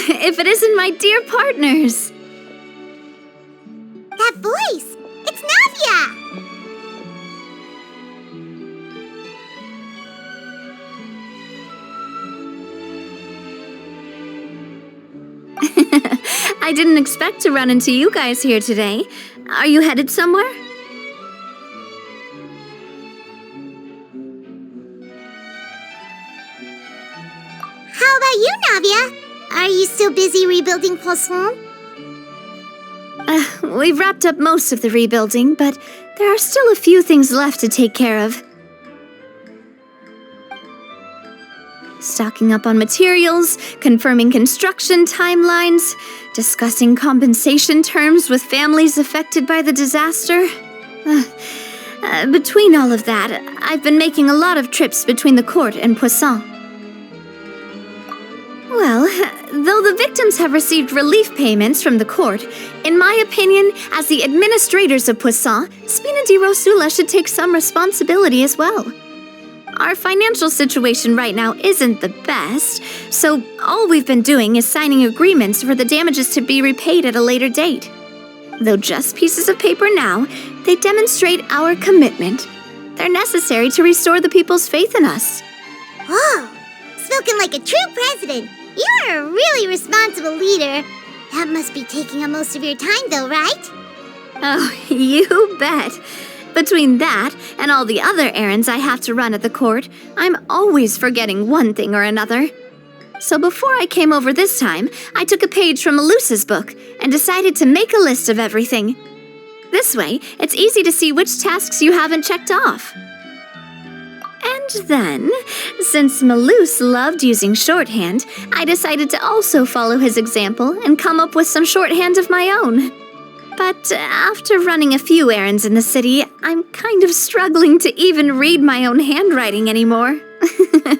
if it isn't my dear partners? That voice! It's Navia! I didn't expect to run into you guys here today. Are you headed somewhere? How about you, Navia? Are you still busy rebuilding Poisson? We've wrapped up most of the rebuilding, but there are still a few things left to take care of. Stocking up on materials, confirming construction timelines, discussing compensation terms with families affected by the disaster. Between all of that, I've been making a lot of trips between the court and Poisson. Well, though the victims have received relief payments from the court, in my opinion, as the administrators of Poisson, Spina di Rosula should take some responsibility as well. Our financial situation right now isn't the best, so all we've been doing is signing agreements for the damages to be repaid at a later date. Though just pieces of paper now, they demonstrate our commitment. They're necessary to restore the people's faith in us. Whoa! Spoken like a true president. You are a really responsible leader. That must be taking up most of your time, though, right? Oh, you bet. Between that and all the other errands I have to run at the court, I'm always forgetting one thing or another. So before I came over this time, I took a page from Melusa's book and decided to make a list of everything. This way, it's easy to see which tasks you haven't checked off. And then, since Melus loved using shorthand, I decided to also follow his example and come up with some shorthand of my own. But after running a few errands in the city, I'm kind of struggling to even read my own handwriting anymore. That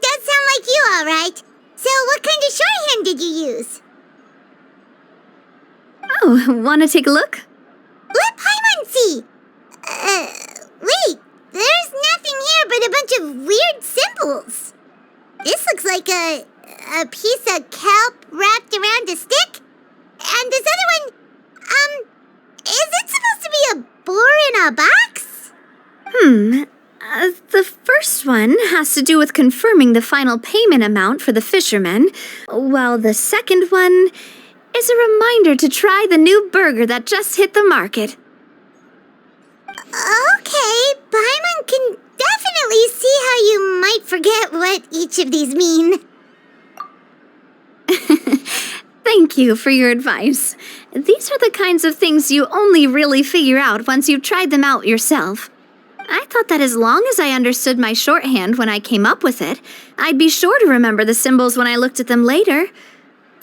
does sound like you, all right. So what kind of shorthand did you use? Oh, want to take a look? Let Paimon see. Wait, there's nothing here but a bunch of weird symbols. This looks like a piece of kelp wrapped around a stick. And this other one, is it supposed to be a boar in a box? The first one has to do with confirming the final payment amount for the fishermen, while the second one is a reminder to try the new burger that just hit the market. Okay, Paimon can definitely see how you might forget what each of these mean. Thank you for your advice. These are the kinds of things you only really figure out once you've tried them out yourself. I thought that as long as I understood my shorthand when I came up with it, I'd be sure to remember the symbols when I looked at them later.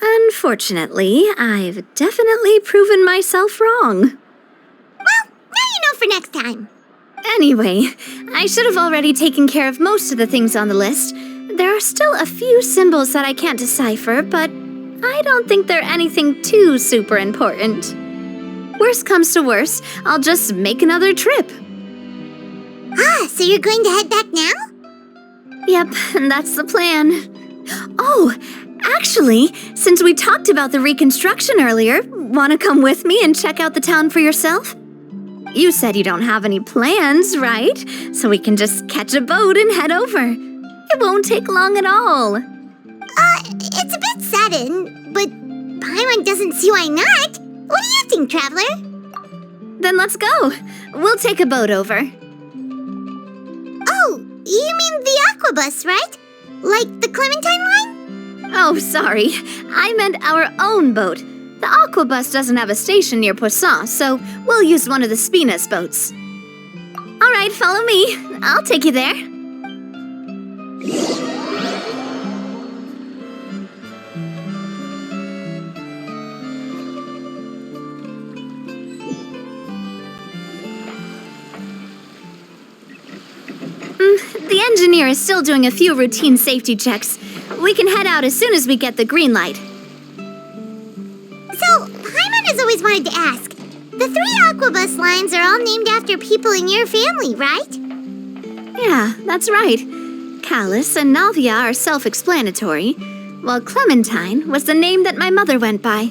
Unfortunately, I've definitely proven myself wrong. Well, now you know for next time. Anyway, I should have already taken care of most of the things on the list. There are still a few symbols that I can't decipher, but I don't think they're anything too super important. Worst comes to worst, I'll just make another trip. Ah, so you're going to head back now? Yep, that's the plan. Oh, actually, since we talked about the reconstruction earlier, want to come with me and check out the town for yourself? You said you don't have any plans, right? So we can just catch a boat and head over. It won't take long at all. It's a bit sudden, but Paimon doesn't see why not. What do you think, Traveler? Then let's go. We'll take a boat over. Oh, you mean the Aquabus, right? Like the Clementine line? Oh, sorry. I meant our own boat. The Aquabus doesn't have a station near Poisson, so we'll use one of the Spina's boats. All right, follow me. I'll take you there. The engineer is still doing a few routine safety checks. We can head out as soon as we get the green light. So, Paimon has always wanted to ask. The 3 Aquabus lines are all named after people in your family, right? Yeah, that's right. Callus and Navia are self-explanatory. while Clementine was the name that my mother went by.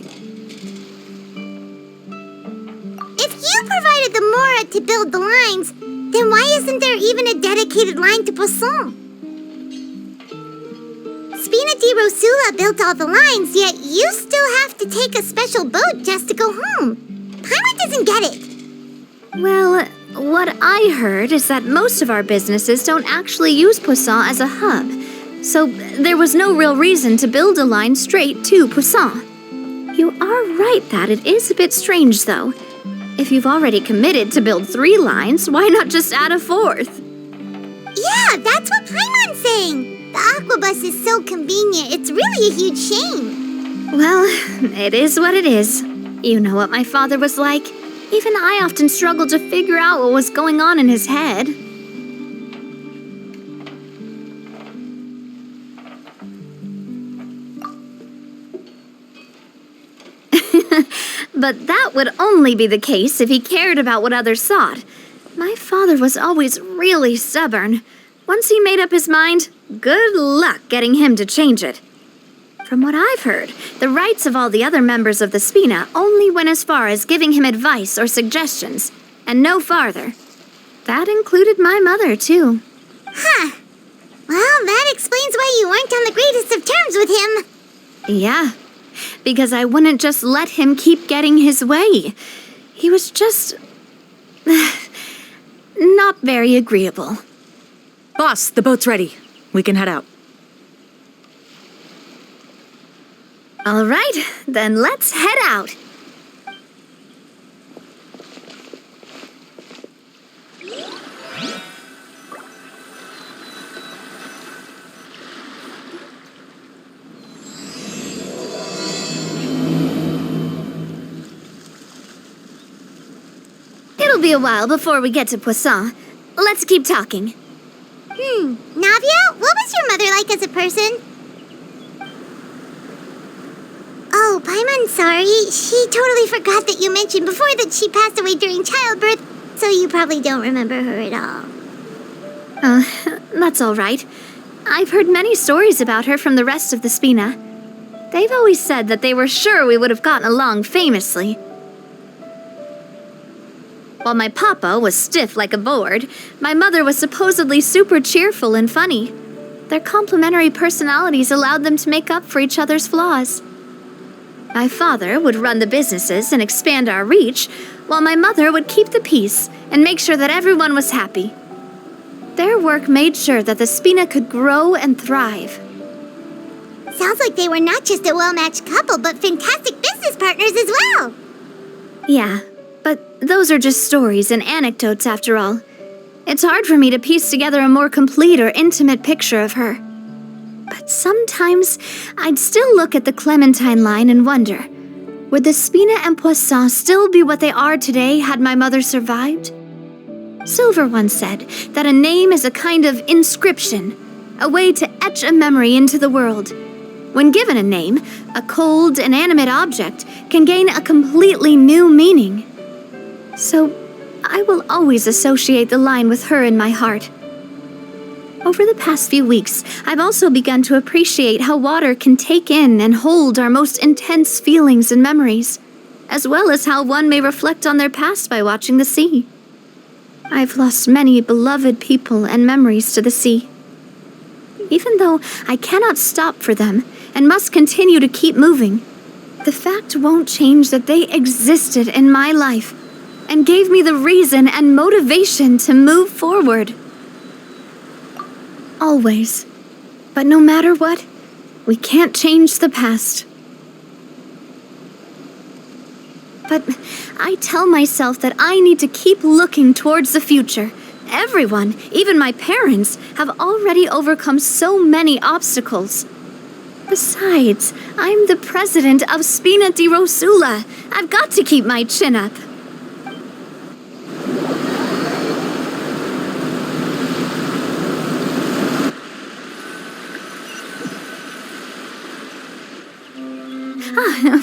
If you provided the Mora to build the lines, then why isn't there even a dedicated line to Poisson? Spina di Rosula built all the lines, yet you still have to take a special boat just to go home. Paimon doesn't get it. Well, what I heard is that most of our businesses don't actually use Poisson as a hub, so there was no real reason to build a line straight to Poisson. You are right that it is a bit strange, though. If you've already committed to build 3 lines, why not just add a 4th? Yeah, that's what Paimon's saying. The Aquabus is so convenient, it's really a huge shame. Well, it is what it is. You know what my father was like. Even I often struggled to figure out what was going on in his head. But that would only be the case if he cared about what others thought. My father was always really stubborn. Once he made up his mind, good luck getting him to change it. From what I've heard, the rights of all the other members of the Spina only went as far as giving him advice or suggestions, and no farther. That included my mother, too. Huh. Well, that explains why you weren't on the greatest of terms with him. Yeah, because I wouldn't just let him keep getting his way. He was just... not very agreeable. Boss, the boat's ready. We can head out. All right, then let's head out. It'll be a while before we get to Poisson. Let's keep talking. Navia, what was your mother like as a person? Oh, Paimon's sorry. She totally forgot that you mentioned before that she passed away during childbirth, so you probably don't remember her at all. That's all right. I've heard many stories about her from the rest of the Spina. They've always said that they were sure we would have gotten along famously. While my papa was stiff like a board, my mother was supposedly super cheerful and funny. Their complementary personalities allowed them to make up for each other's flaws. My father would run the businesses and expand our reach, while my mother would keep the peace and make sure that everyone was happy. Their work made sure that the Spina could grow and thrive. Sounds like they were not just a well-matched couple, but fantastic business partners as well. Yeah, but those are just stories and anecdotes after all. It's hard for me to piece together a more complete or intimate picture of her. But sometimes I'd still look at the Clementine line and wonder, would the Spina and Poisson still be what they are today had my mother survived? Silver once said that a name is a kind of inscription, a way to etch a memory into the world. When given a name, a cold, inanimate object can gain a completely new meaning. So, I will always associate the line with her in my heart. Over the past few weeks, I've also begun to appreciate how water can take in and hold our most intense feelings and memories, as well as how one may reflect on their past by watching the sea. I've lost many beloved people and memories to the sea. Even though I cannot stop for them and must continue to keep moving, the fact won't change that they existed in my life and gave me the reason and motivation to move forward. Always. But no matter what, we can't change the past. But I tell myself that I need to keep looking towards the future. Everyone, even my parents, have already overcome so many obstacles. Besides, I'm the president of Spina di Rosula. I've got to keep my chin up.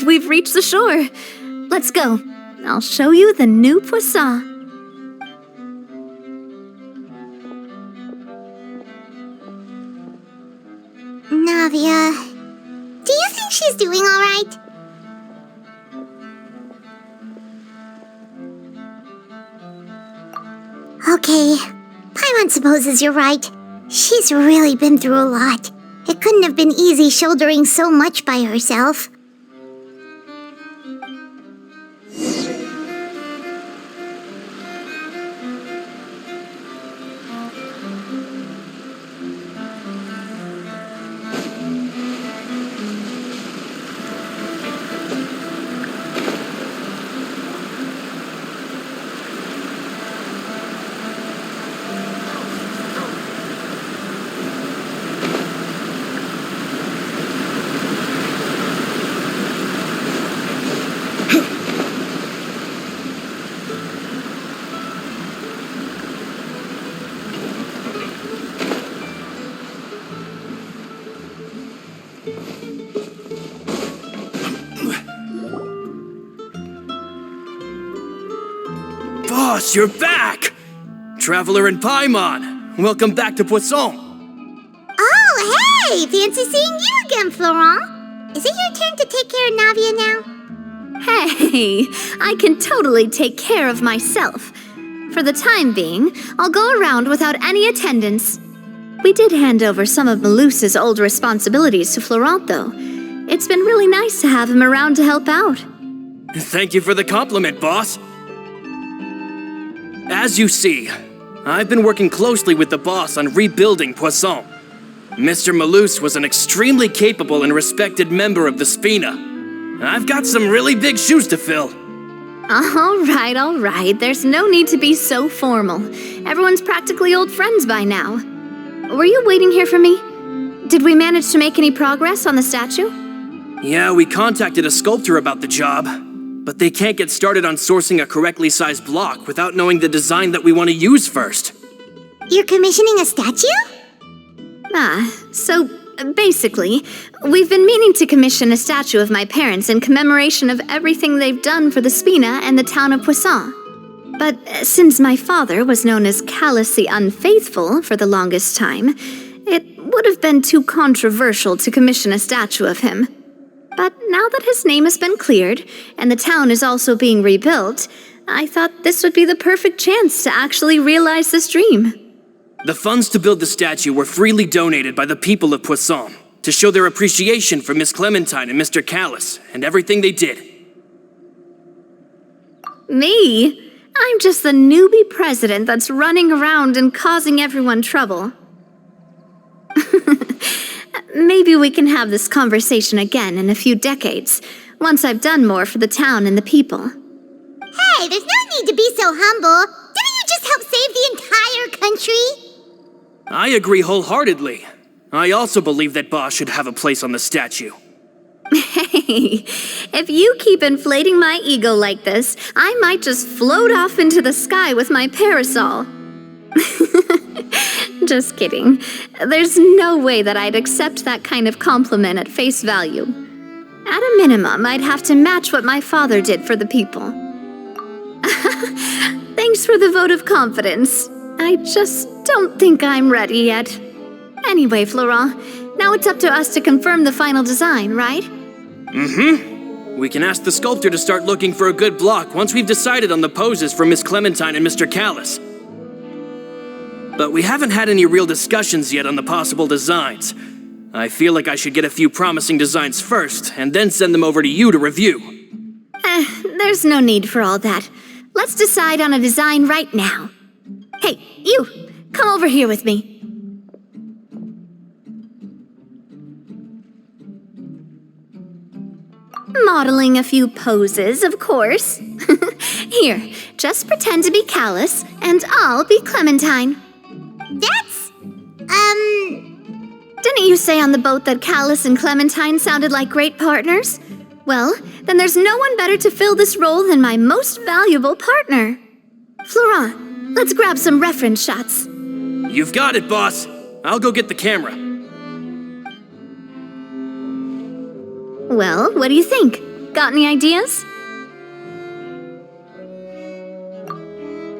We've reached the shore. Let's go. I'll show you the new Poisson. Navia, she's doing all right. Okay, Paimon supposes you're right. She's really been through a lot. It couldn't have been easy shouldering so much by herself. Boss, you're back! Traveler and Paimon, welcome back to Poisson. Oh, hey! Fancy seeing you again, Florent. Is it your turn to take care of Navia now? Hey, I can totally take care of myself. For the time being, I'll go around without any attendance. We did hand over some of Malus's old responsibilities to Florent, though. It's been really nice to have him around to help out. Thank you for the compliment, boss. As you see, I've been working closely with the boss on rebuilding Poisson. Mr. Malus was an extremely capable and respected member of the Spina. I've got some really big shoes to fill. All right. There's no need to be so formal. Everyone's practically old friends by now. Were you waiting here for me? Did we manage to make any progress on the statue? Yeah, we contacted a sculptor about the job, but they can't get started on sourcing a correctly sized block without knowing the design that we want to use first. You're commissioning a statue? So basically, we've been meaning to commission a statue of my parents in commemoration of everything they've done for the Spina and the town of Poisson. But since my father was known as Callus the Unfaithful for the longest time, it would have been too controversial to commission a statue of him. But now that his name has been cleared, and the town is also being rebuilt, I thought this would be the perfect chance to actually realize this dream. The funds to build the statue were freely donated by the people of Poisson to show their appreciation for Miss Clementine and Mr. Callus and everything they did. Me? I'm just the newbie president that's running around and causing everyone trouble. Maybe we can have this conversation again in a few decades, once I've done more for the town and the people. Hey, there's no need to be so humble. Didn't you just help save the entire country? I agree wholeheartedly. I also believe that Boss should have a place on the statue. Hey, if you keep inflating my ego like this, I might just float off into the sky with my parasol. Just kidding. There's no way that I'd accept that kind of compliment at face value. At a minimum, I'd have to match what my father did for the people. Thanks for the vote of confidence. I just don't think I'm ready yet. Anyway, Florent, now it's up to us to confirm the final design, right? We can ask the sculptor to start looking for a good block once we've decided on the poses for Miss Clementine and Mr. Callus. But we haven't had any real discussions yet on the possible designs. I feel like I should get a few promising designs first, and then send them over to you to review. There's no need for all that. Let's decide on a design right now. Hey, you! Come over here with me. Modeling a few poses, of course. Here, just pretend to be Callus, and I'll be Clementine. That's, Didn't you say on the boat that Callus and Clementine sounded like great partners? Well, then there's no one better to fill this role than my most valuable partner. Florent, let's grab some reference shots. You've got it, boss. I'll go get the camera. Well, what do you think? Got any ideas?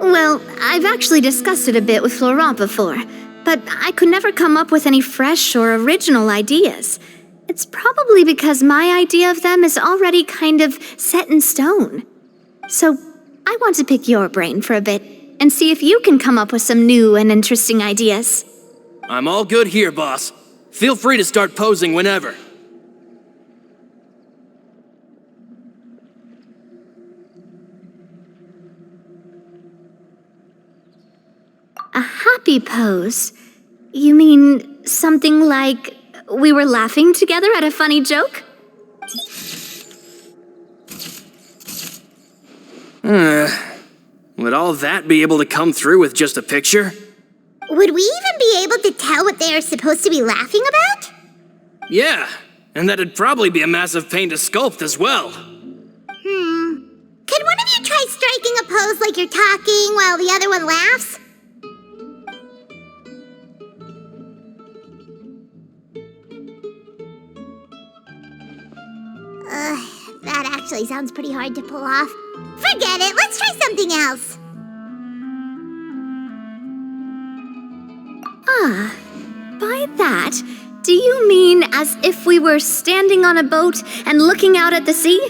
Well, I've actually discussed it a bit with Florent before, but I could never come up with any fresh or original ideas. It's probably because my idea of them is already kind of set in stone. So, I want to pick your brain for a bit and see if you can come up with some new and interesting ideas. I'm all good here, boss. Feel free to start posing whenever. A happy pose? You mean something like we were laughing together at a funny joke? Would all that be able to come through with just a picture? Would we even be able to tell what they are supposed to be laughing about? Yeah, and that'd probably be a massive pain to sculpt as well. Could one of you try striking a pose like you're talking while the other one laughs? That actually sounds pretty hard to pull off. Forget it, let's try something else. By that, do you mean as if we were standing on a boat and looking out at the sea?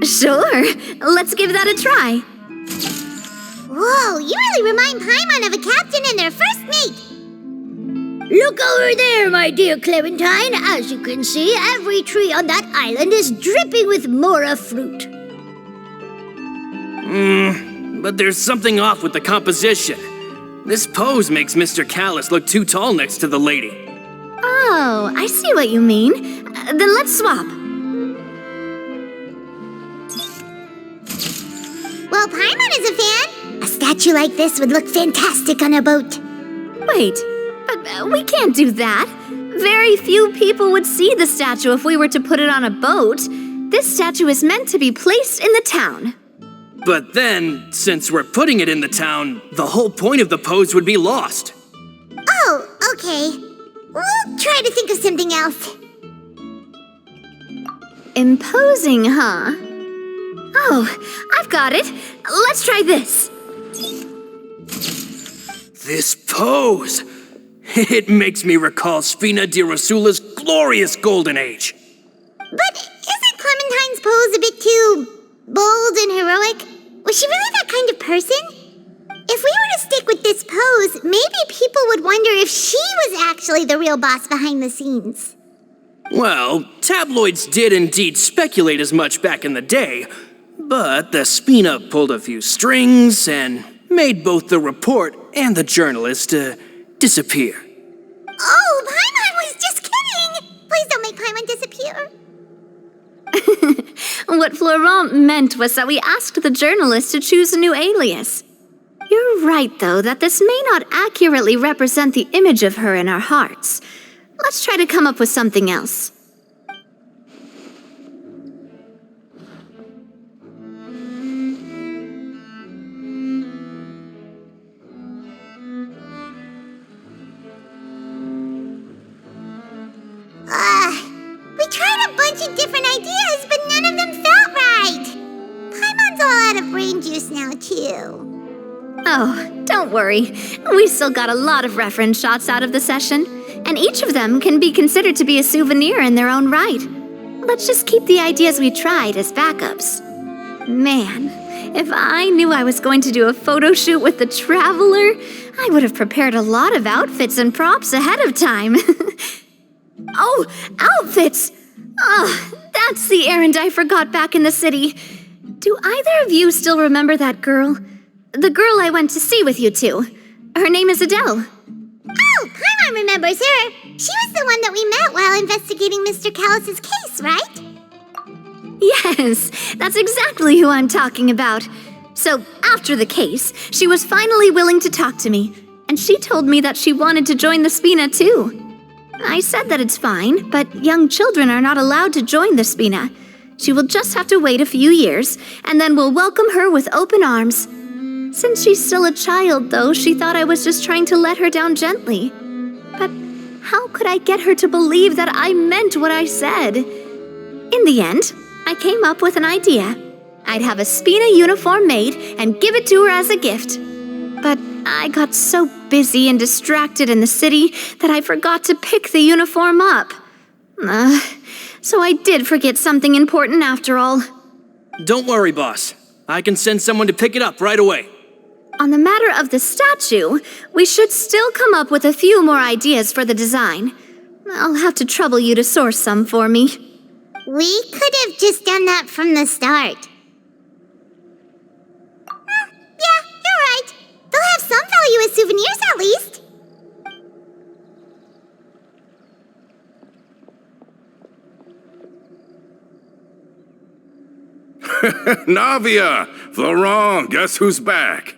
Sure, let's give that a try. Whoa, you really remind Paimon of a captain and their first mate. Look over there, my dear Clementine. As you can see, every tree on that island is dripping with mora fruit. But there's something off with the composition. This pose makes Mr. Callus look too tall next to the lady. Oh, I see what you mean. Then let's swap. Well, Paimon is a fan. A statue like this would look fantastic on a boat. Wait, but we can't do that. Very few people would see the statue if we were to put it on a boat. This statue is meant to be placed in the town. But then, since we're putting it in the town, the whole point of the pose would be lost. Oh, okay. We'll try to think of something else. Imposing, huh? Oh, I've got it. Let's try this. This pose! It makes me recall Spina di Rosula's glorious golden age. But isn't Clementine's pose a bit too bold and heroic? Was she really that kind of person? If we were to stick with this pose, maybe people would wonder if she was actually the real boss behind the scenes. Well, tabloids did indeed speculate as much back in the day, but the Spina pulled a few strings and made both the report and the journalist disappear. Oh, Paimon was just kidding! Please don't make Paimon disappear. What Florent meant was that we asked the journalist to choose a new alias. You're right, though, that this may not accurately represent the image of her in our hearts. Let's try to come up with something else. We tried a bunch of different ideas, but none of them felt right. Paimon's all out of brain juice now, too. Oh, don't worry. We still got a lot of reference shots out of the session, and each of them can be considered to be a souvenir in their own right. Let's just keep the ideas we tried as backups. Man, if I knew I was going to do a photo shoot with the Traveler, I would have prepared a lot of outfits and props ahead of time. Oh, outfits! Oh, that's the errand I forgot back in the city. Do either of you still remember that girl? The girl I went to see with you two. Her name is Adele. Oh, Paimon remembers her. She was the one that we met while investigating Mr. Callus's case, right? Yes, that's exactly who I'm talking about. So, after the case, she was finally willing to talk to me, and she told me that she wanted to join the Spina too. I said that it's fine, but young children are not allowed to join the Spina. She will just have to wait a few years, and then we'll welcome her with open arms. Since she's still a child, though, she thought I was just trying to let her down gently. But how could I get her to believe that I meant what I said? In the end, I came up with an idea. I'd have a Spina uniform made and give it to her as a gift. But I got so busy and distracted in the city that I forgot to pick the uniform up. so I did forget something important after all. Don't worry, boss. I can send someone to pick it up right away. On the matter of the statue, we should still come up with a few more ideas for the design. I'll have to trouble you to source some for me. We could have just done that from the start. Yeah, you're right. They'll have some value as souvenirs at least. Navia! Florent, guess who's back?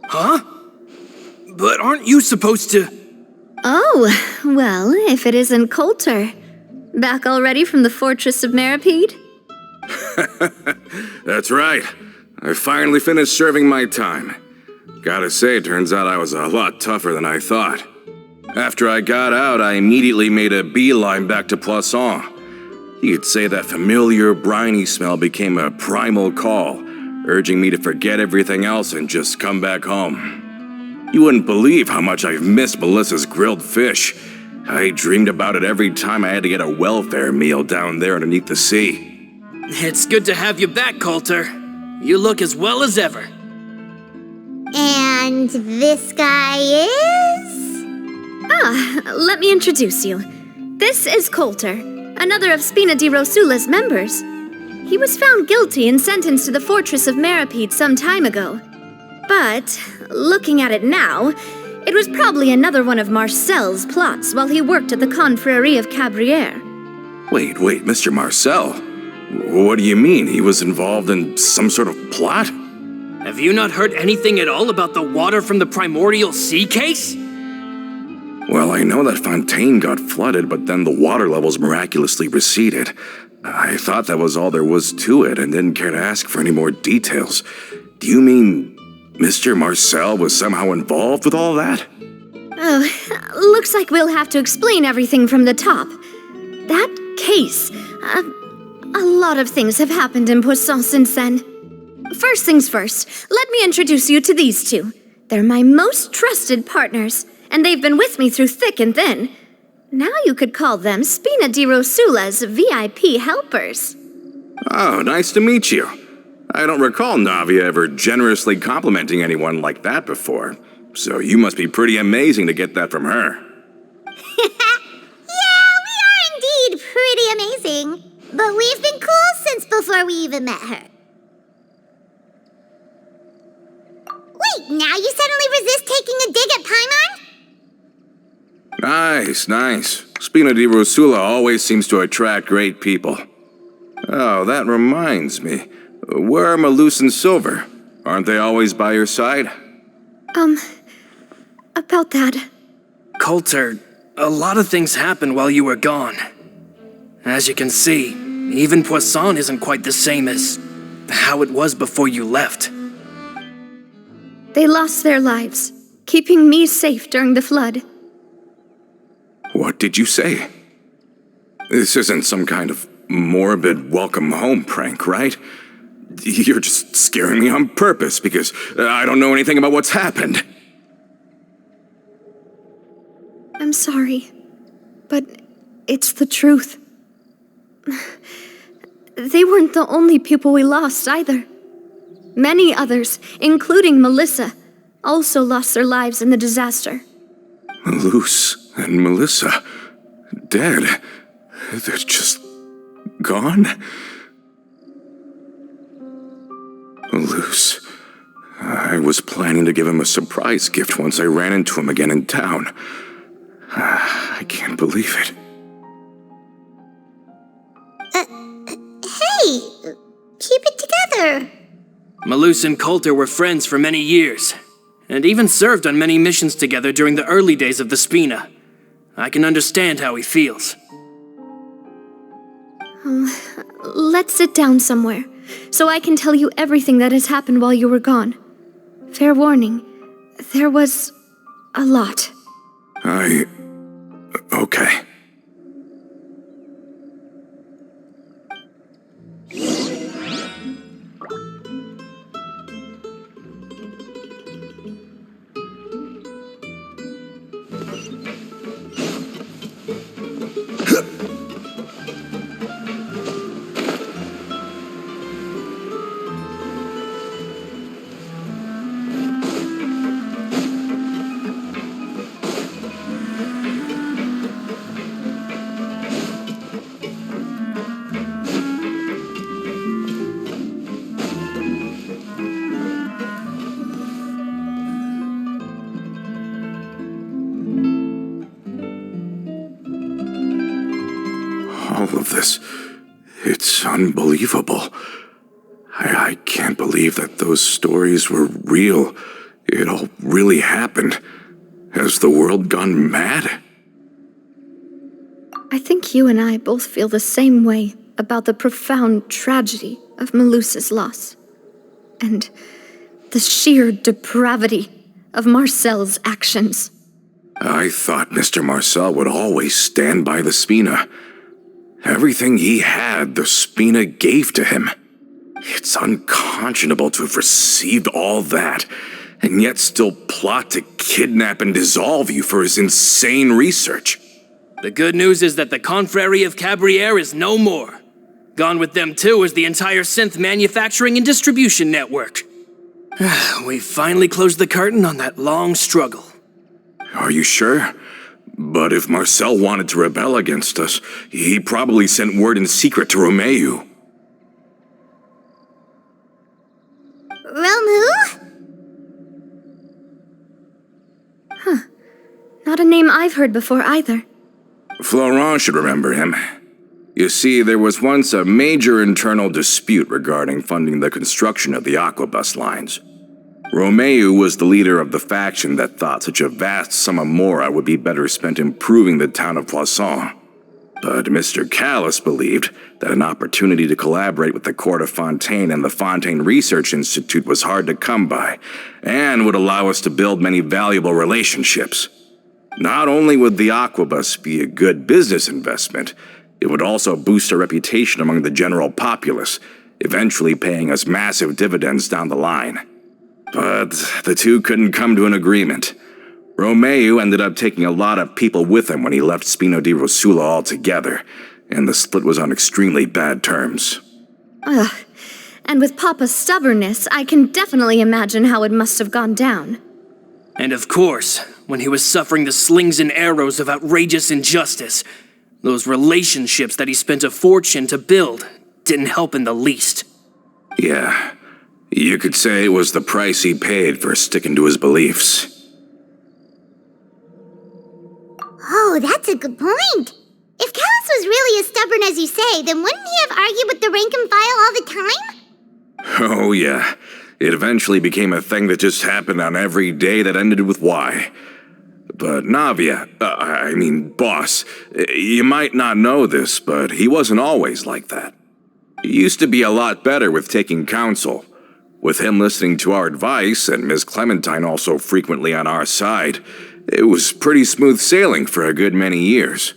Huh? But aren't you supposed to... Oh, well, if it isn't Coulter. Back already from the Fortress of Meripede? That's right. I finally finished serving my time. Gotta say, turns out I was a lot tougher than I thought. After I got out, I immediately made a beeline back to Poisson. You could say that familiar, briny smell became a primal call, urging me to forget everything else and just come back home. You wouldn't believe how much I've missed Melissa's grilled fish. I dreamed about it every time I had to get a welfare meal down there underneath the sea. It's good to have you back, Coulter. You look as well as ever. And this guy is? Let me introduce you. This is Coulter, another of Spina di Rosula's members. He was found guilty and sentenced to the Fortress of Meripede some time ago. But, looking at it now, it was probably another one of Marcel's plots while he worked at the Confrérie of Cabrières. Wait, Mr. Marcel? What do you mean? He was involved in some sort of plot? Have you not heard anything at all about the water from the primordial sea case? Well, I know that Fontaine got flooded, but then the water levels miraculously receded. I thought that was all there was to it and didn't care to ask for any more details. Do you mean Mr. Marcel was somehow involved with all that? Oh, looks like we'll have to explain everything from the top. That case, a lot of things have happened in Poisson since then. First things first, let me introduce you to these two. They're my most trusted partners, and they've been with me through thick and thin. Now you could call them Spina di Rosula's VIP helpers. Oh, nice to meet you. I don't recall Navia ever generously complimenting anyone like that before, so you must be pretty amazing to get that from her. Yeah, we are indeed pretty amazing. But we've been cool since before we even met her. Wait, now you suddenly resist taking a dig at Paimon? Nice. Spina di Rosula always seems to attract great people. Oh, that reminds me. Where are Malus and Silver? Aren't they always by your side? About that. Coulter, a lot of things happened while you were gone. As you can see, even Poisson isn't quite the same as how it was before you left. They lost their lives, keeping me safe during the flood. What did you say? This isn't some kind of morbid welcome home prank, right? You're just scaring me on purpose because I don't know anything about what's happened. I'm sorry, but it's the truth. They weren't the only people we lost either. Many others, including Melissa, also lost their lives in the disaster. Malus and Melissa, dead. They're just gone? Malus. I was planning to give him a surprise gift once I ran into him again in town. I can't believe it. Hey, keep it together. Malus and Coulter were friends for many years, and even served on many missions together during the early days of the Spina. I can understand how he feels. Let's sit down somewhere, so I can tell you everything that has happened while you were gone. Fair warning, there was a lot. Okay. all of this. It's unbelievable. I can't believe that those stories were real. It all really happened. Has the world gone mad? I think you and I both feel the same way about the profound tragedy of Melusa's loss. And the sheer depravity of Marcel's actions. I thought Mr. Marcel would always stand by the Spina. Everything he had, the Spina gave to him. It's unconscionable to have received all that, and yet still plot to kidnap and dissolve you for his insane research. The good news is that the Confrérie of Cabriere is no more. Gone with them too is the entire synth manufacturing and distribution network. We finally closed the curtain on that long struggle. Are you sure? But if Marcel wanted to rebel against us, he probably sent word in secret to Romeu. Romu? Not a name I've heard before either. Florent should remember him. You see, there was once a major internal dispute regarding funding the construction of the Aquabus lines. Romeu was the leader of the faction that thought such a vast sum of mora would be better spent improving the town of Poisson. But Mr. Callis believed that an opportunity to collaborate with the Court of Fontaine and the Fontaine Research Institute was hard to come by, and would allow us to build many valuable relationships. Not only would the Aquabus be a good business investment, it would also boost our reputation among the general populace, eventually paying us massive dividends down the line. But the two couldn't come to an agreement. Romeu ended up taking a lot of people with him when he left Spino di Rosula altogether, and the split was on extremely bad terms. Ugh. And with Papa's stubbornness, I can definitely imagine how it must have gone down. And of course, when he was suffering the slings and arrows of outrageous injustice, those relationships that he spent a fortune to build didn't help in the least. Yeah, you could say it was the price he paid for sticking to his beliefs. Oh, that's a good point. If Callis was really as stubborn as you say, then wouldn't he have argued with the rank and file all the time? Oh yeah, it eventually became a thing that just happened on every day that ended with Y. But Navia, boss, you might not know this, but he wasn't always like that. He used to be a lot better with taking counsel. With him listening to our advice, and Ms. Clementine also frequently on our side, it was pretty smooth sailing for a good many years.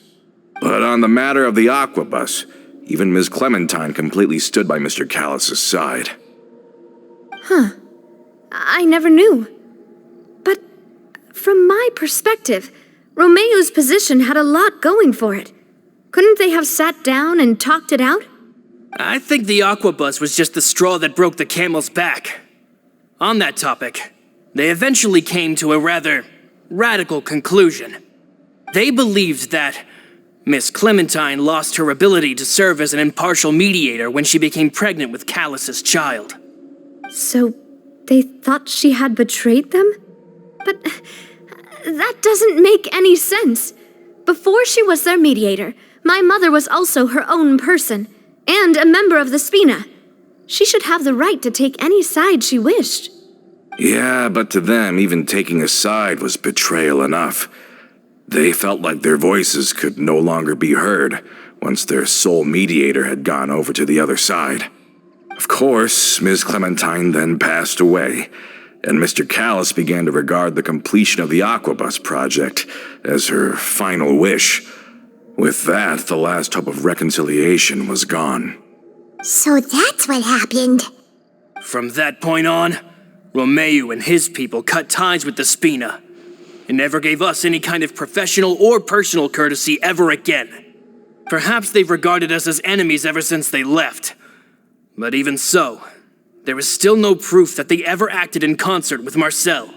But on the matter of the Aquabus, even Ms. Clementine completely stood by Mr. Callis' side. I never knew. But from my perspective, Romeu's position had a lot going for it. Couldn't they have sat down and talked it out? I think the Aquabus was just the straw that broke the camel's back. On that topic, they eventually came to a rather radical conclusion. They believed that Miss Clementine lost her ability to serve as an impartial mediator when she became pregnant with Callus's child. So they thought she had betrayed them? But that doesn't make any sense. Before she was their mediator, my mother was also her own person, and a member of the Spina. She should have the right to take any side she wished. Yeah, but to them, even taking a side was betrayal enough. They felt like their voices could no longer be heard once their sole mediator had gone over to the other side. Of course, Ms. Clementine then passed away, and Mr. Callis began to regard the completion of the Aquabus project as her final wish. With that, the last hope of reconciliation was gone. So that's what happened. From that point on, Romeu and his people cut ties with the Spina, and never gave us any kind of professional or personal courtesy ever again. Perhaps they've regarded us as enemies ever since they left. But even so, there is still no proof that they ever acted in concert with Marcel.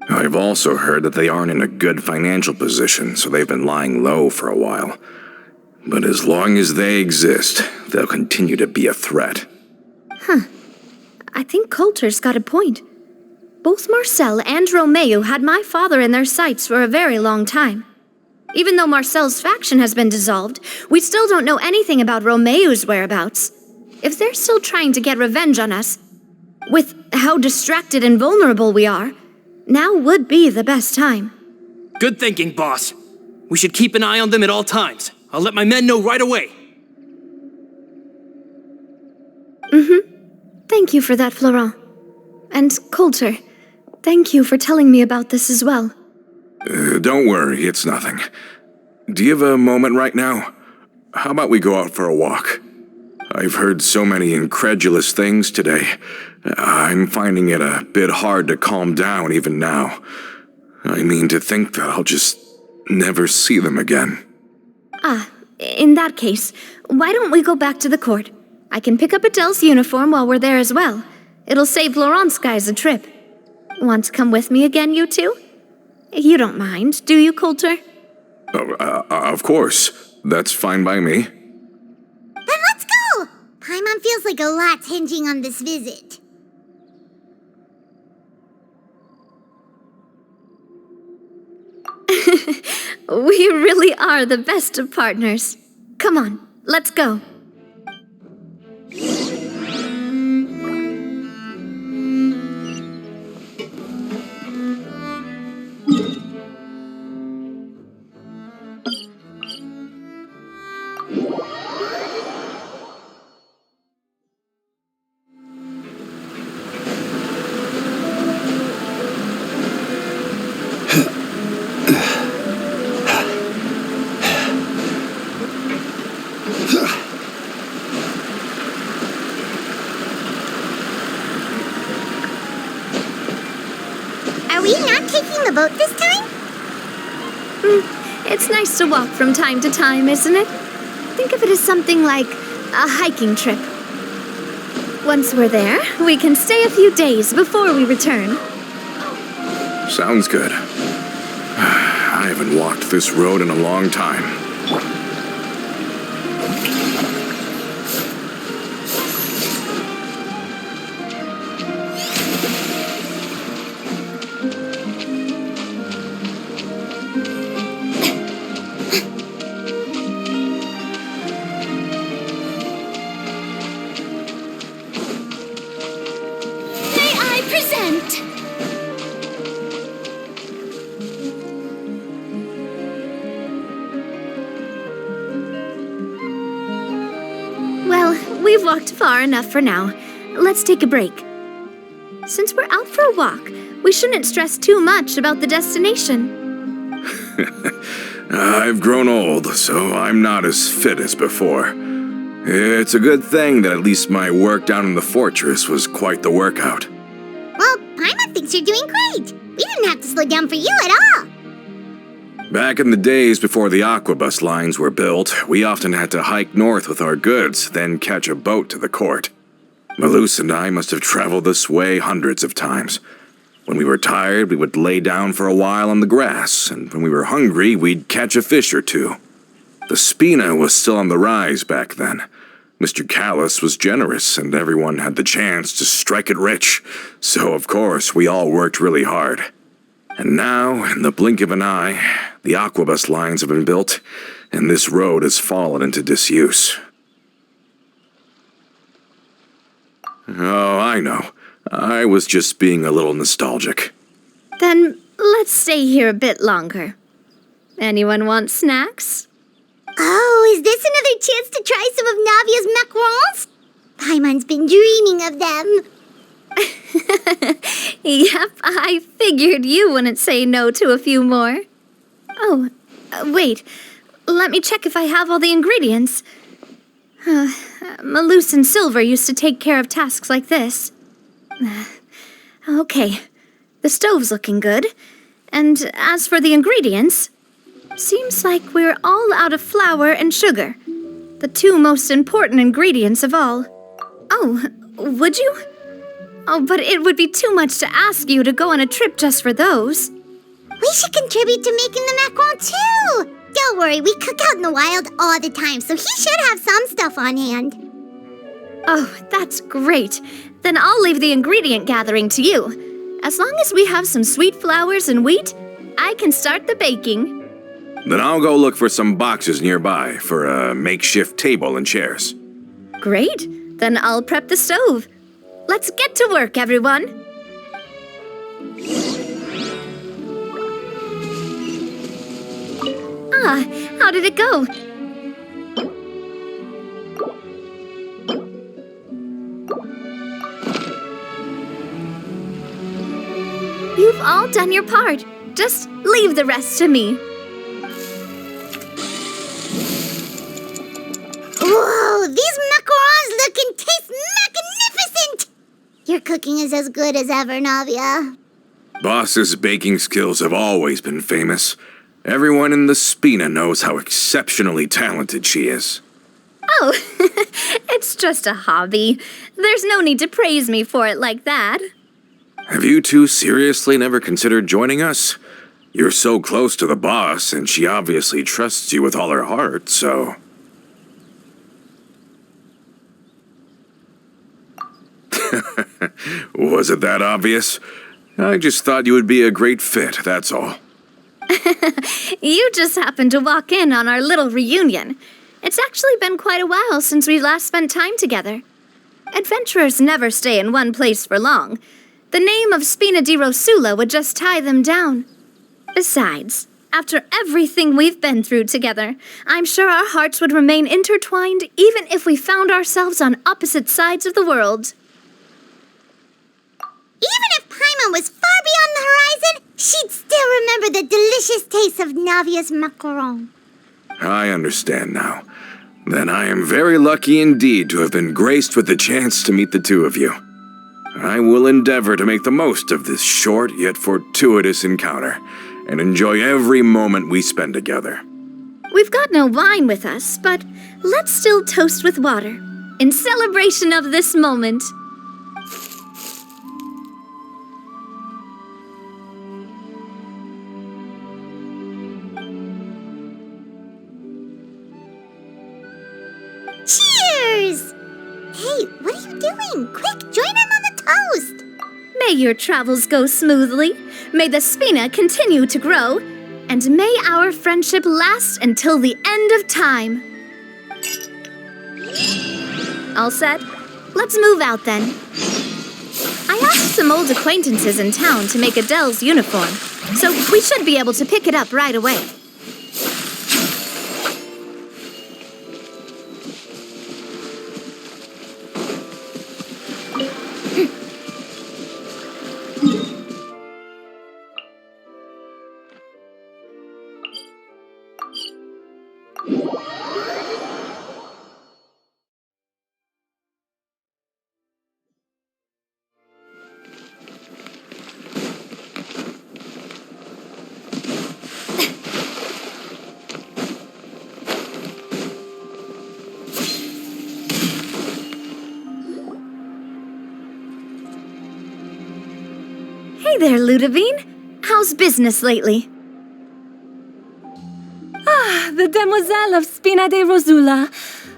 I've also heard that they aren't in a good financial position, so they've been lying low for a while. But as long as they exist, they'll continue to be a threat. I think Coulter's got a point. Both Marcel and Romeu had my father in their sights for a very long time. Even though Marcel's faction has been dissolved, we still don't know anything about Romeu's whereabouts. If they're still trying to get revenge on us, with how distracted and vulnerable we are, now would be the best time. Good thinking, boss. We should keep an eye on them at all times. I'll let my men know right away. Thank you for that, Florent. And Coulter, thank you for telling me about this as well. Don't worry, it's nothing. Do you have a moment right now? How about we go out for a walk? I've heard so many incredulous things today. I'm finding it a bit hard to calm down even now. I mean, to think that I'll just never see them again. In that case, why don't we go back to the court? I can pick up Adele's uniform while we're there as well. It'll save Laurent's guys a trip. Want to come with me again, you two? You don't mind, do you, Coulter? Of course. That's fine by me. Then let's go! Paimon feels like a lot's hinging on this visit. We really are the best of partners. Come on, let's go. Are we not taking the boat this time? It's nice to walk from time to time, isn't it? Think of it as something like a hiking trip. Once we're there, we can stay a few days before we return. Sounds good. I haven't walked this road in a long time. Well, we've walked far enough for now. Let's take a break. Since we're out for a walk, we shouldn't stress too much about the destination. I've grown old, so I'm not as fit as before. It's a good thing that at least my work down in the fortress was quite the workout. Well, Paimon thinks you're doing great. We didn't have to slow down for you at all. Back in the days before the aquabus lines were built, we often had to hike north with our goods, then catch a boat to the court. Malus and I must have traveled this way hundreds of times. When we were tired, we would lay down for a while on the grass, and when we were hungry, we'd catch a fish or two. The spina was still on the rise back then. Mr. Callis was generous, and everyone had the chance to strike it rich, so of course we all worked really hard. And now, in the blink of an eye, the aquabus lines have been built, and this road has fallen into disuse. Oh, I know. I was just being a little nostalgic. Then let's stay here a bit longer. Anyone want snacks? Oh, is this another chance to try some of Navia's macarons? Paimon's been dreaming of them. Yep, I figured you wouldn't say no to a few more. Oh, wait. Let me check if I have all the ingredients. Malus and Silver used to take care of tasks like this. Okay, the stove's looking good. And as for the ingredients, seems like we're all out of flour and sugar, the two most important ingredients of all. Oh, would you? Oh, but it would be too much to ask you to go on a trip just for those. We should contribute to making the macaron too. Don't worry, we cook out in the wild all the time, so he should have some stuff on hand. Oh, that's great. Then I'll leave the ingredient gathering to you. As long as we have some sweet flours and wheat, I can start the baking. Then I'll go look for some boxes nearby for a makeshift table and chairs. Great. Then I'll prep the stove. Let's get to work, everyone. Ah, how did it go? You've all done your part. Just leave the rest to me. Whoa, these macarons look and taste magnificent! Your cooking is as good as ever, Navia. Boss's baking skills have always been famous. Everyone in the Spina knows how exceptionally talented she is. Oh, it's just a hobby. There's no need to praise me for it like that. Have you two seriously never considered joining us? You're so close to the boss, and she obviously trusts you with all her heart, so... Was it that obvious? I just thought you would be a great fit, that's all. You just happened to walk in on our little reunion. It's actually been quite a while since we last spent time together. Adventurers never stay in one place for long. The name of Spina di Rosula would just tie them down. Besides, after everything we've been through together, I'm sure our hearts would remain intertwined even if we found ourselves on opposite sides of the world. Even if Paimon was far beyond the horizon, she'd still remember the delicious taste of Navia's macaron. I understand now. Then I am very lucky indeed to have been graced with the chance to meet the two of you. I will endeavor to make the most of this short yet fortuitous encounter, and enjoy every moment we spend together. We've got no wine with us, but let's still toast with water, in celebration of this moment. Cheers! Hey, what are you doing? Quick, join in on the toast! May your travels go smoothly, may the Spina continue to grow, and may our friendship last until the end of time. All set? Let's move out then. I asked some old acquaintances in town to make Adele's uniform, so we should be able to pick it up right away. Hey there, Ludovine. How's business lately? The Demoiselle of Spina di Rosula.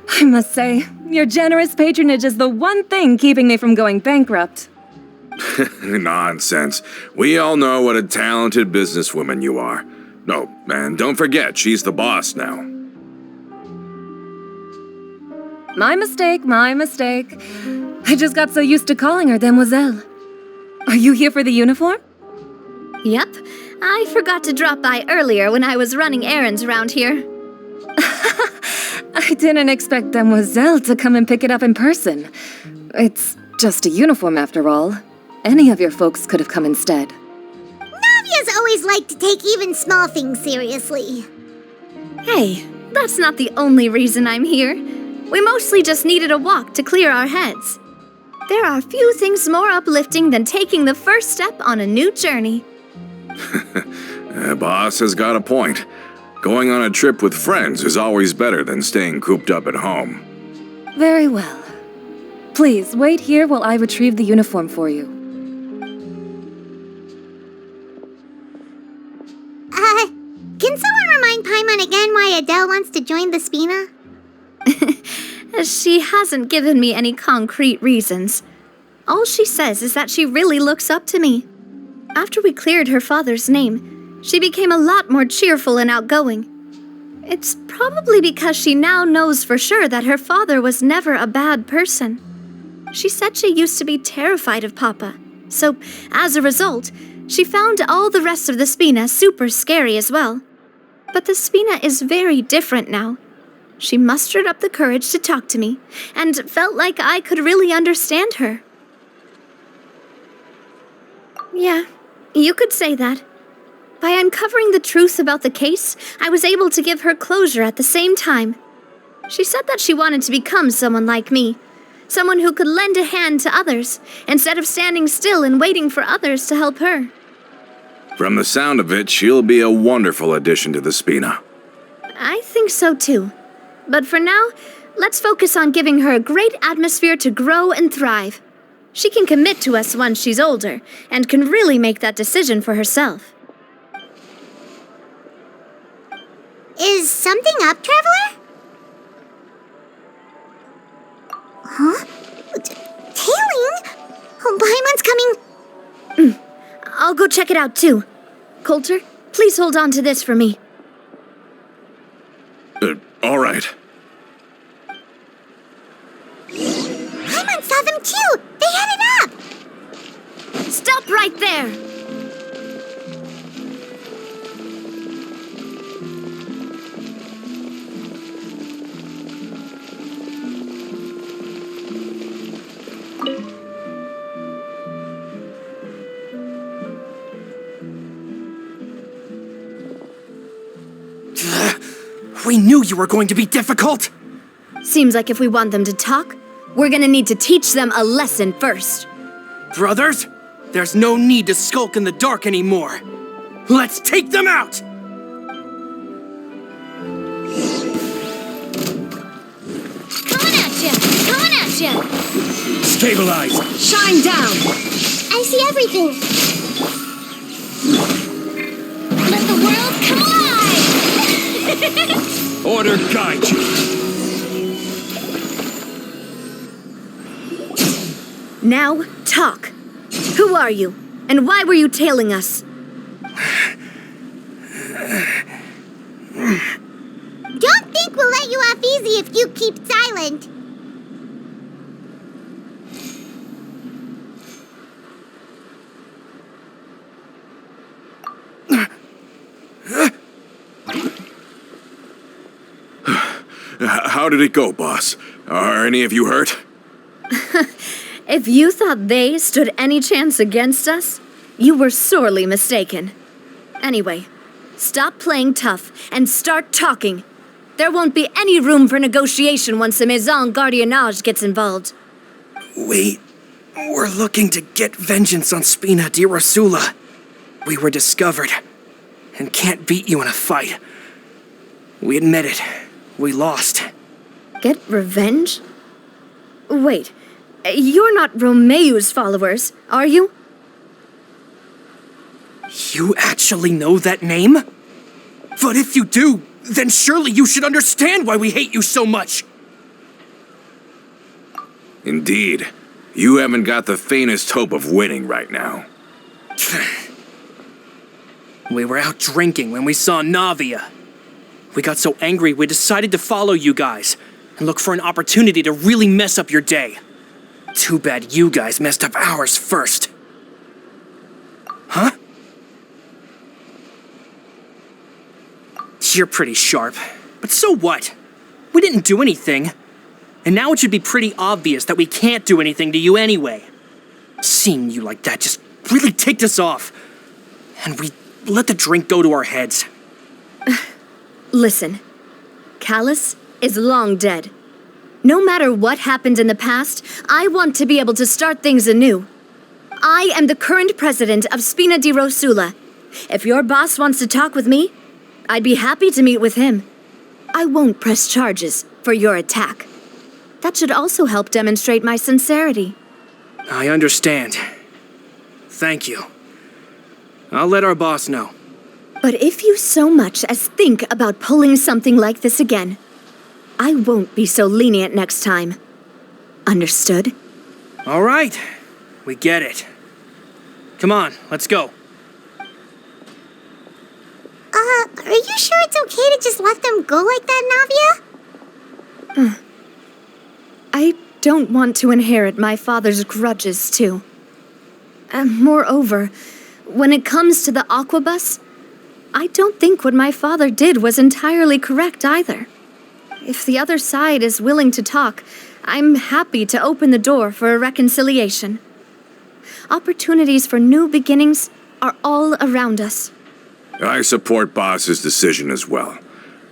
I must say, your generous patronage is the one thing keeping me from going bankrupt. Nonsense. We all know what a talented businesswoman you are. No, and don't forget, she's the boss now. My mistake, my mistake. I just got so used to calling her Demoiselle. Are you here for the uniform? Yep. I forgot to drop by earlier when I was running errands around here. I didn't expect Demoiselle to come and pick it up in person. It's just a uniform after all. Any of your folks could have come instead. Navia's always liked to take even small things seriously. Hey, that's not the only reason I'm here. We mostly just needed a walk to clear our heads. There are few things more uplifting than taking the first step on a new journey. Boss has got a point. Going on a trip with friends is always better than staying cooped up at home. Very well. Please, wait here while I retrieve the uniform for you. Can someone remind Paimon again why Adele wants to join the Spina? She hasn't given me any concrete reasons. All she says is that she really looks up to me. After we cleared her father's name, she became a lot more cheerful and outgoing. It's probably because she now knows for sure that her father was never a bad person. She said she used to be terrified of Papa, so as a result, she found all the rest of the Spina super scary as well. But the Spina is very different now. She mustered up the courage to talk to me, and felt like I could really understand her. Yeah, you could say that. By uncovering the truth about the case, I was able to give her closure at the same time. She said that she wanted to become someone like me, someone who could lend a hand to others, instead of standing still and waiting for others to help her. From the sound of it, she'll be a wonderful addition to the Spina. I think so too. But for now, let's focus on giving her a great atmosphere to grow and thrive. She can commit to us once she's older, and can really make that decision for herself. Is something up, Traveler? Huh? Tailing? Oh, Paimon's coming. I'll go check it out too. Coulter, please hold on to this for me. All right. Paimon saw them too! They headed up! Stop right there! We knew you were going to be difficult! Seems like if we want them to talk, we're gonna need to teach them a lesson first. Brothers, there's no need to skulk in the dark anymore. Let's take them out! Coming at ya! Stabilize! Shine down! I see everything. Let the world come alive! Order guide you! Now, talk. Who are you? And why were you tailing us? Don't think we'll let you off easy if you keep silent. How did it go, boss? Are any of you hurt? If you thought they stood any chance against us, you were sorely mistaken. Anyway, stop playing tough and start talking. There won't be any room for negotiation once the Maison Gardiennage gets involved. We were looking to get vengeance on Spina di Rosula. We were discovered and can't beat you in a fight. We admit it. We lost. Get revenge? Wait, you're not Romeu's followers, are you? You actually know that name? But if you do, then surely you should understand why we hate you so much. Indeed. You haven't got the faintest hope of winning right now. We were out drinking when we saw Navia. We got so angry we decided to follow you guys and look for an opportunity to really mess up your day. Too bad you guys messed up ours first. Huh? You're pretty sharp, but so what? We didn't do anything. And now it should be pretty obvious that we can't do anything to you anyway. Seeing you like that just really ticked us off. And we let the drink go to our heads. Listen, Callus is long dead. No matter what happened in the past, I want to be able to start things anew. I am the current president of Spina di Rosula. If your boss wants to talk with me, I'd be happy to meet with him. I won't press charges for your attack. That should also help demonstrate my sincerity. I understand. Thank you. I'll let our boss know. But if you so much as think about pulling something like this again, I won't be so lenient next time. Understood? All right. We get it. Come on, let's go. Are you sure it's okay to just let them go like that, Navia? I don't want to inherit my father's grudges, too. And moreover, when it comes to the Aquabus, I don't think what my father did was entirely correct either. If the other side is willing to talk, I'm happy to open the door for a reconciliation. Opportunities for new beginnings are all around us. I support Boss's decision as well.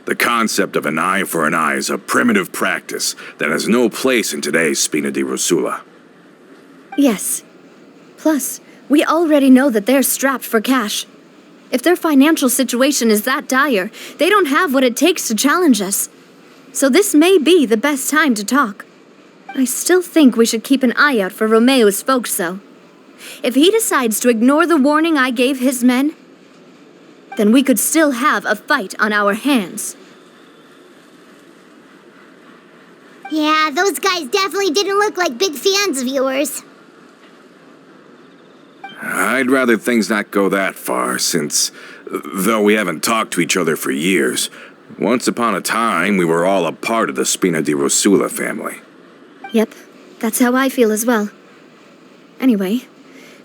The concept of an eye for an eye is a primitive practice that has no place in today's Spina di Rosula. Yes. Plus, we already know that they're strapped for cash. If their financial situation is that dire, they don't have what it takes to challenge us. So this may be the best time to talk. I still think we should keep an eye out for Romeo's folks, though. If he decides to ignore the warning I gave his men, then we could still have a fight on our hands. Yeah, those guys definitely didn't look like big fans of yours. I'd rather things not go that far, since, though we haven't talked to each other for years, once upon a time we were all a part of the Spina di Rosula family. Yep, that's how I feel as well. Anyway,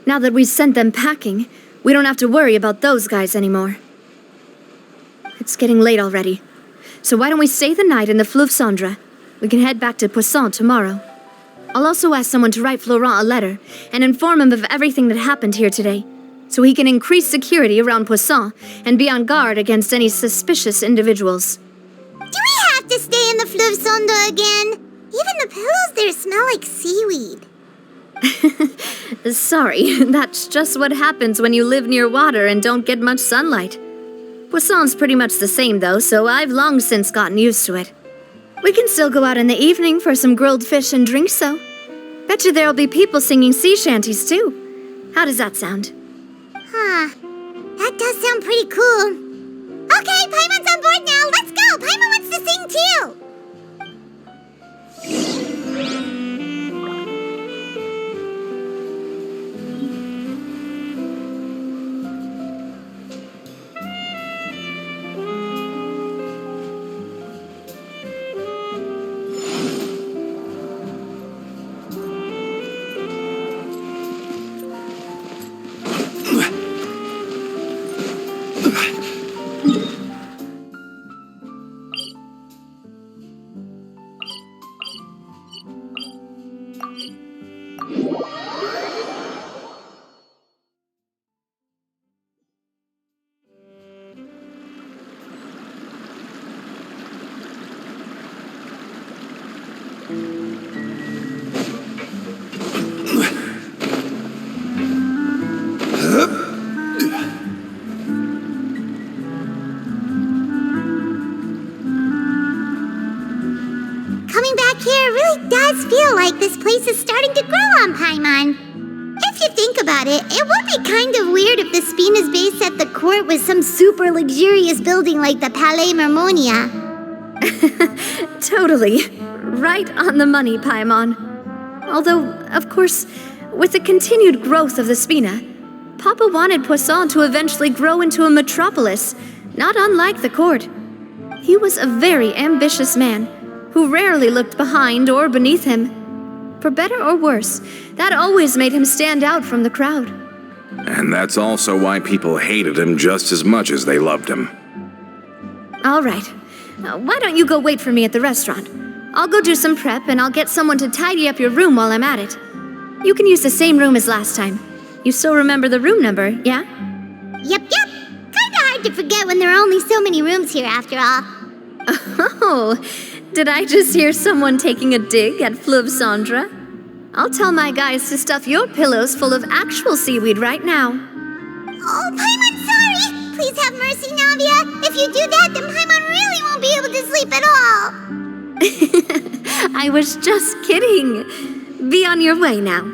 now that we've sent them packing, we don't have to worry about those guys anymore. It's getting late already, so why don't we stay the night in the Fleuve Cendre? We can head back to Poisson tomorrow. I'll also ask someone to write Florent a letter and inform him of everything that happened here today, so he can increase security around Poisson and be on guard against any suspicious individuals. Do we have to stay in the Fleuve Cendre again? Even the pillows there smell like seaweed. Sorry, that's just what happens when you live near water and don't get much sunlight. Poisson's pretty much the same though, so I've long since gotten used to it. We can still go out in the evening for some grilled fish and drinks, though. Bet you there'll be people singing sea shanties, too. How does that sound? Huh. That does sound pretty cool. Okay, Paimon's on board now. Let's go. Paimon wants to sing too. Does feel like this place is starting to grow on Paimon. If you think about it, it would be kind of weird if the Spina's base at the court was some super luxurious building like the Palais Mermonia. Totally. Right on the money, Paimon. Although, of course, with the continued growth of the Spina, Papa wanted Poisson to eventually grow into a metropolis, not unlike the court. He was a very ambitious man, who rarely looked behind or beneath him. For better or worse, that always made him stand out from the crowd. And that's also why people hated him just as much as they loved him. All right. Why don't you go wait for me at the restaurant? I'll go do some prep and I'll get someone to tidy up your room while I'm at it. You can use the same room as last time. You still remember the room number, yeah? Yep. Kinda hard to forget when there are only so many rooms here after all. Oh, did I just hear someone taking a dig at Fleuve Cendre? I'll tell my guys to stuff your pillows full of actual seaweed right now. Oh, Paimon, sorry! Please have mercy, Navia. If you do that, then Paimon really won't be able to sleep at all. I was just kidding. Be on your way now.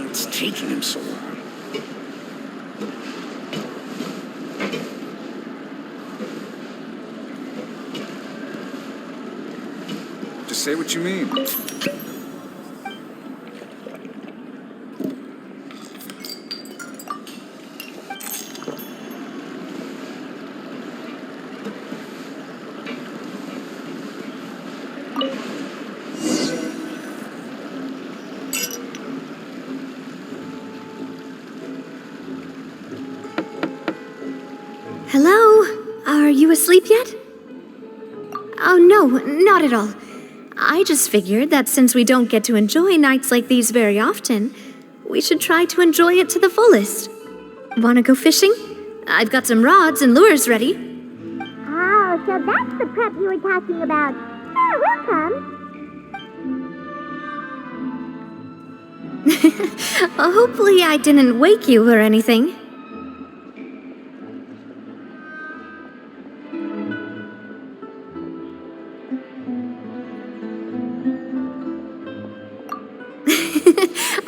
It's taking him so long. Just say what you mean. Hello? Are you asleep yet? Oh, no, not at all. I just figured that since we don't get to enjoy nights like these very often, we should try to enjoy it to the fullest. Wanna go fishing? I've got some rods and lures ready. Oh, so that's the prep you were talking about. Sure, we'll come. Hopefully I didn't wake you or anything.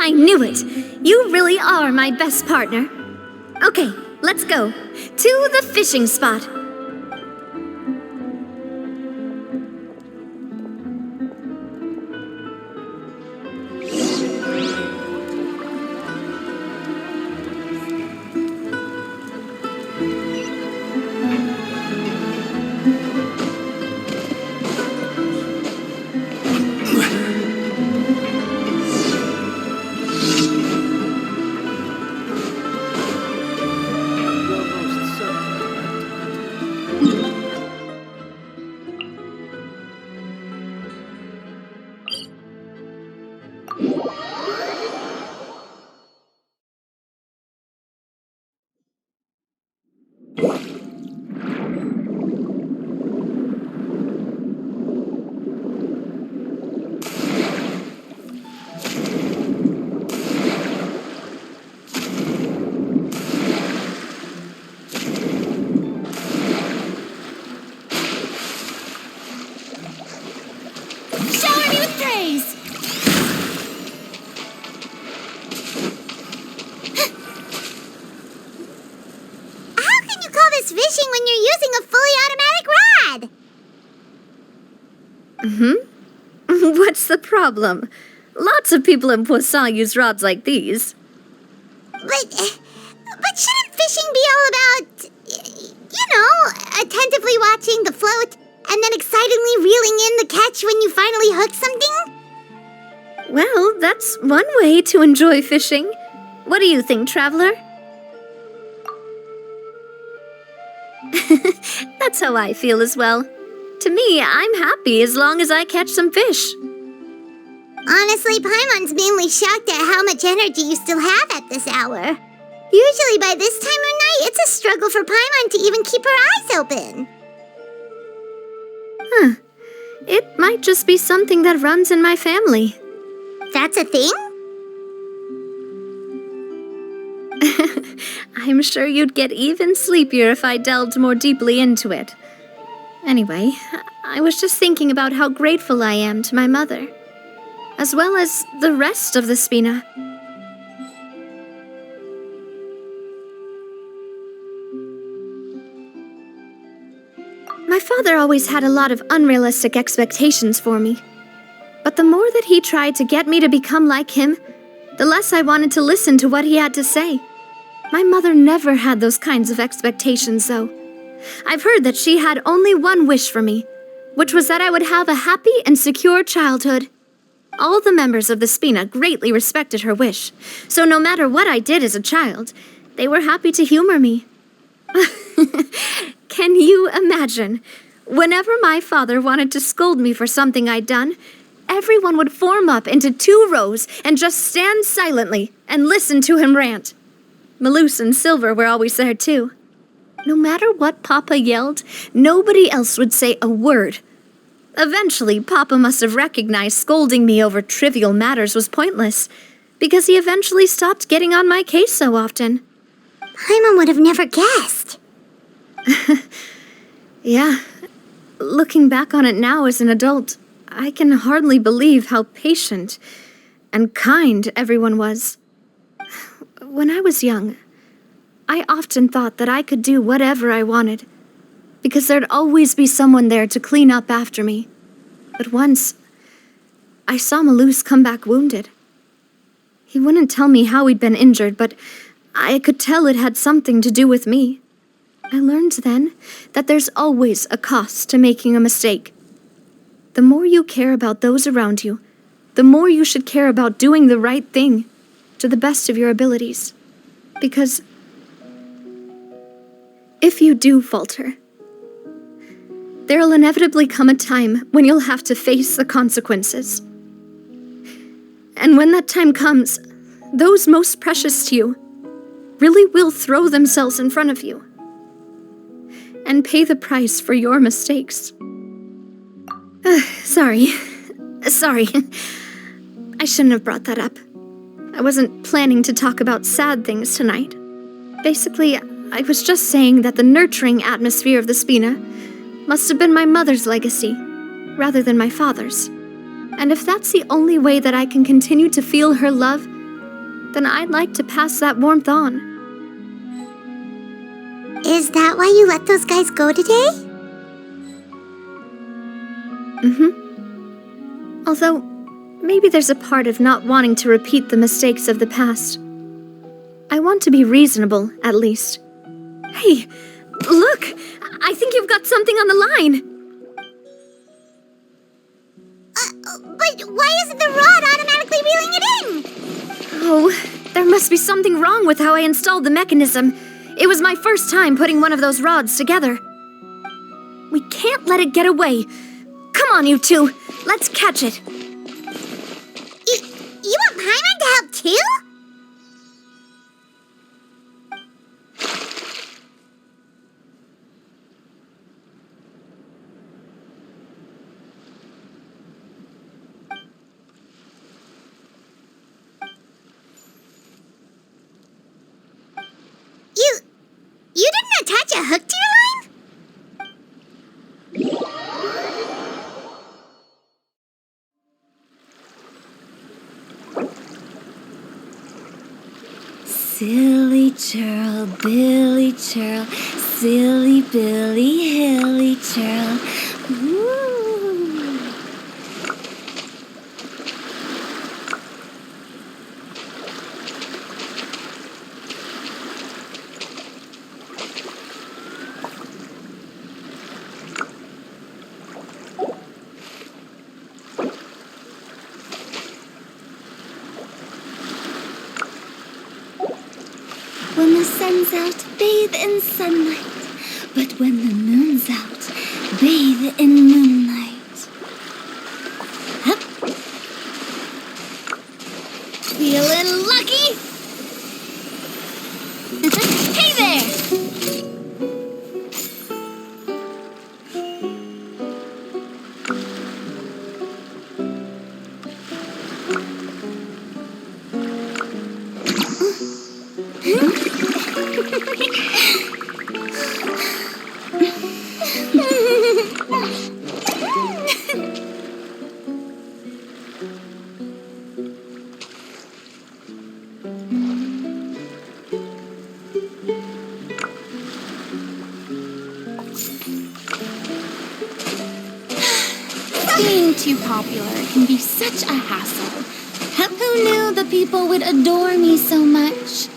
I knew it! You really are my best partner. Okay, let's go. To the fishing spot. Fishing when you're using a fully automatic rod. What's the problem? Lots of people in Poisson use rods like these. But shouldn't fishing be all about, attentively watching the float and then excitedly reeling in the catch when you finally hook something? Well, that's one way to enjoy fishing. What do you think, Traveler? That's how I feel as well. To me, I'm happy as long as I catch some fish. Honestly, Paimon's mainly shocked at how much energy you still have at this hour. Usually by this time of night, it's a struggle for Paimon to even keep her eyes open. Huh. It might just be something that runs in my family. That's a thing? I'm sure you'd get even sleepier if I delved more deeply into it. Anyway, I was just thinking about how grateful I am to my mother, as well as the rest of the Spina. My father always had a lot of unrealistic expectations for me. But the more that he tried to get me to become like him, the less I wanted to listen to what he had to say. My mother never had those kinds of expectations, though. I've heard that she had only one wish for me, which was that I would have a happy and secure childhood. All the members of the Spina greatly respected her wish, so no matter what I did as a child, they were happy to humor me. Can you imagine? Whenever my father wanted to scold me for something I'd done, everyone would form up into 2 rows and just stand silently and listen to him rant. Malouse and Silver were always there, too. No matter what Papa yelled, nobody else would say a word. Eventually, Papa must have recognized scolding me over trivial matters was pointless, because he eventually stopped getting on my case so often. Paimon would have never guessed. Yeah. Looking back on it now as an adult, I can hardly believe how patient and kind everyone was. When I was young, I often thought that I could do whatever I wanted, because there'd always be someone there to clean up after me. But once, I saw Malus come back wounded. He wouldn't tell me how he'd been injured, but I could tell it had something to do with me. I learned then that there's always a cost to making a mistake. The more you care about those around you, the more you should care about doing the right thing to the best of your abilities. Because if you do falter, there'll inevitably come a time when you'll have to face the consequences. And when that time comes, those most precious to you really will throw themselves in front of you and pay the price for your mistakes. Sorry. I shouldn't have brought that up. I wasn't planning to talk about sad things tonight. Basically, I was just saying that the nurturing atmosphere of the Spina must have been my mother's legacy, rather than my father's. And if that's the only way that I can continue to feel her love, then I'd like to pass that warmth on. Is that why you let those guys go today? Although, maybe there's a part of not wanting to repeat the mistakes of the past. I want to be reasonable, at least. Hey, look! I think you've got something on the line! But why isn't the rod automatically reeling it in? Oh, there must be something wrong with how I installed the mechanism. It was my first time putting one of those rods together. We can't let it get away. Come on, you two. Let's catch it. You want Paimon to help too? You didn't attach a hook to your line? Silly churl, Billy churl, silly Billy, hilly churl. Woo. When the sun's out, bathe in sunlight. But when the moon's out, bathe in moonlight. Hup. Feeling lucky? Hey there! Being too popular can be such a hassle. Who knew the people would adore me so much?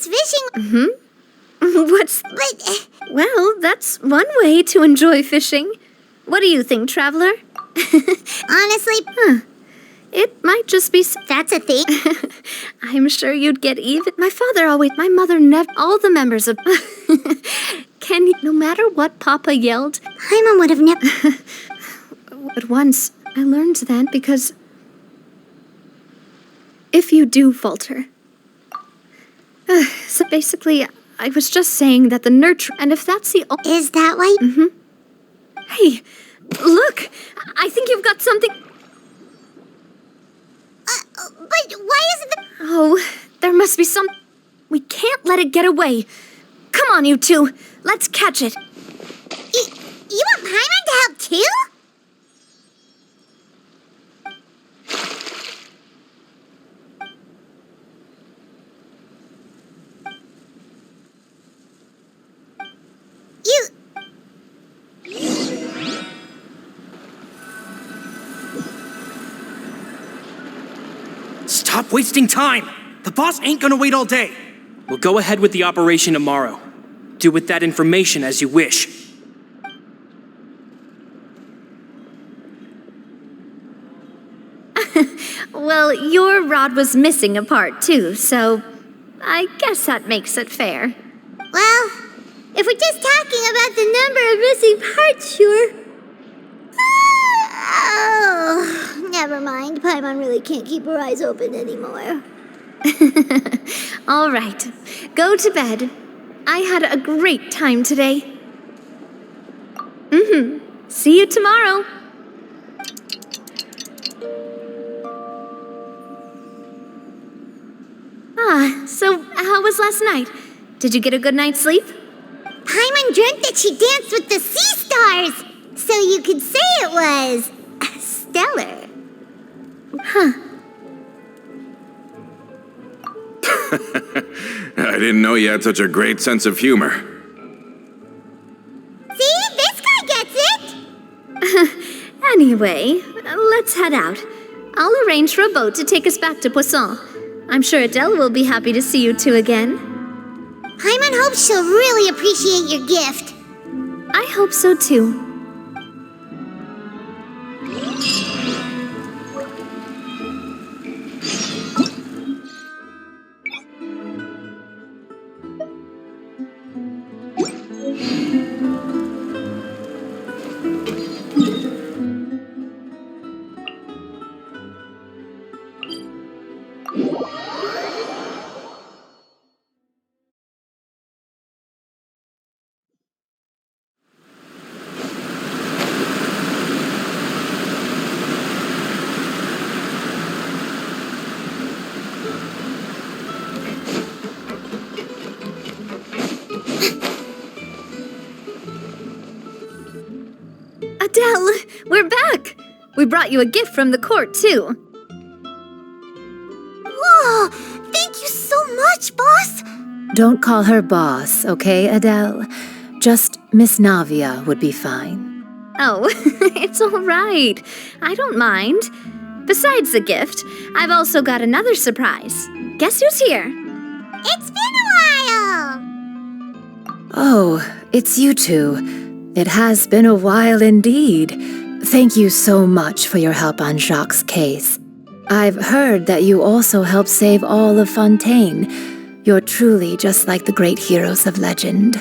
Fishing. But Well, that's one way to enjoy fishing. What do you think, traveler? honestly, It might just be... that's a thing. I'm sure you'd get even. My mother never... All the members of... No matter what Papa yelled... Paimon would have never... But once, I learned then because... if you do falter. So basically, I was just saying that the nurture, and if that's the Is that why? Hey, look! I think you've got something. But why isn't the... Oh, there must be some. We can't let it get away. Come on, you two. Let's catch it. You want Paimon to help too? You... Stop wasting time! The boss ain't gonna wait all day. We'll go ahead with the operation tomorrow. Do with that information as you wish. Well, your rod was missing a part too, so I guess that makes it fair. Well, if we're just talking about the number of missing parts, sure. Oh, never mind. Paimon really can't keep her eyes open anymore. All right, go to bed. I had a great time today. See you tomorrow. So how was last night? Did you get a good night's sleep? Paimon dreamt that she danced with the sea stars, so you could say it was stellar. I didn't know you had such a great sense of humor. See, this guy gets it. Anyway, let's head out. I'll arrange for a boat to take us back to Poisson. I'm sure Adele will be happy to see you two again. Paimon hopes she'll really appreciate your gift. I hope so too. Adele, we're back! We brought you a gift from the court, too. Whoa, thank you so much, boss. Don't call her boss, okay, Adele? Just Miss Navia would be fine. Oh, it's all right. I don't mind. Besides the gift, I've also got another surprise. Guess who's here? It's been a while. Oh, it's you two. It has been a while indeed. Thank you so much for your help on Jacques' case. I've heard that you also helped save all of Fontaine. You're truly just like the great heroes of legend.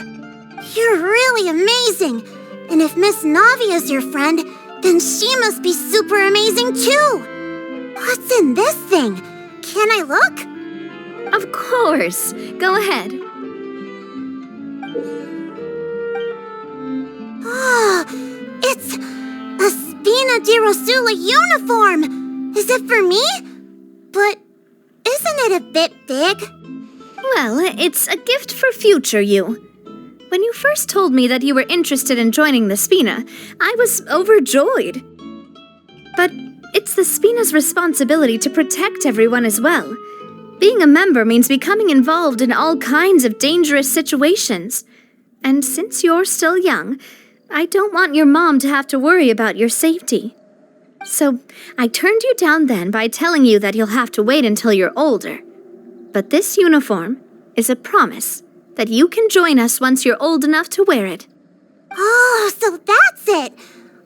You're really amazing. And if Miss Navia's your friend, then she must be super amazing too. What's in this thing? Can I look? Of course. Go ahead. Oh, it's a Spina di Rosula uniform. Is it for me? But isn't it a bit big? Well, it's a gift for future you. When you first told me that you were interested in joining the Spina, I was overjoyed. But it's the Spina's responsibility to protect everyone as well. Being a member means becoming involved in all kinds of dangerous situations. And since you're still young, I don't want your mom to have to worry about your safety. So I turned you down then by telling you that you'll have to wait until you're older. But this uniform is a promise that you can join us once you're old enough to wear it. Oh, so that's it.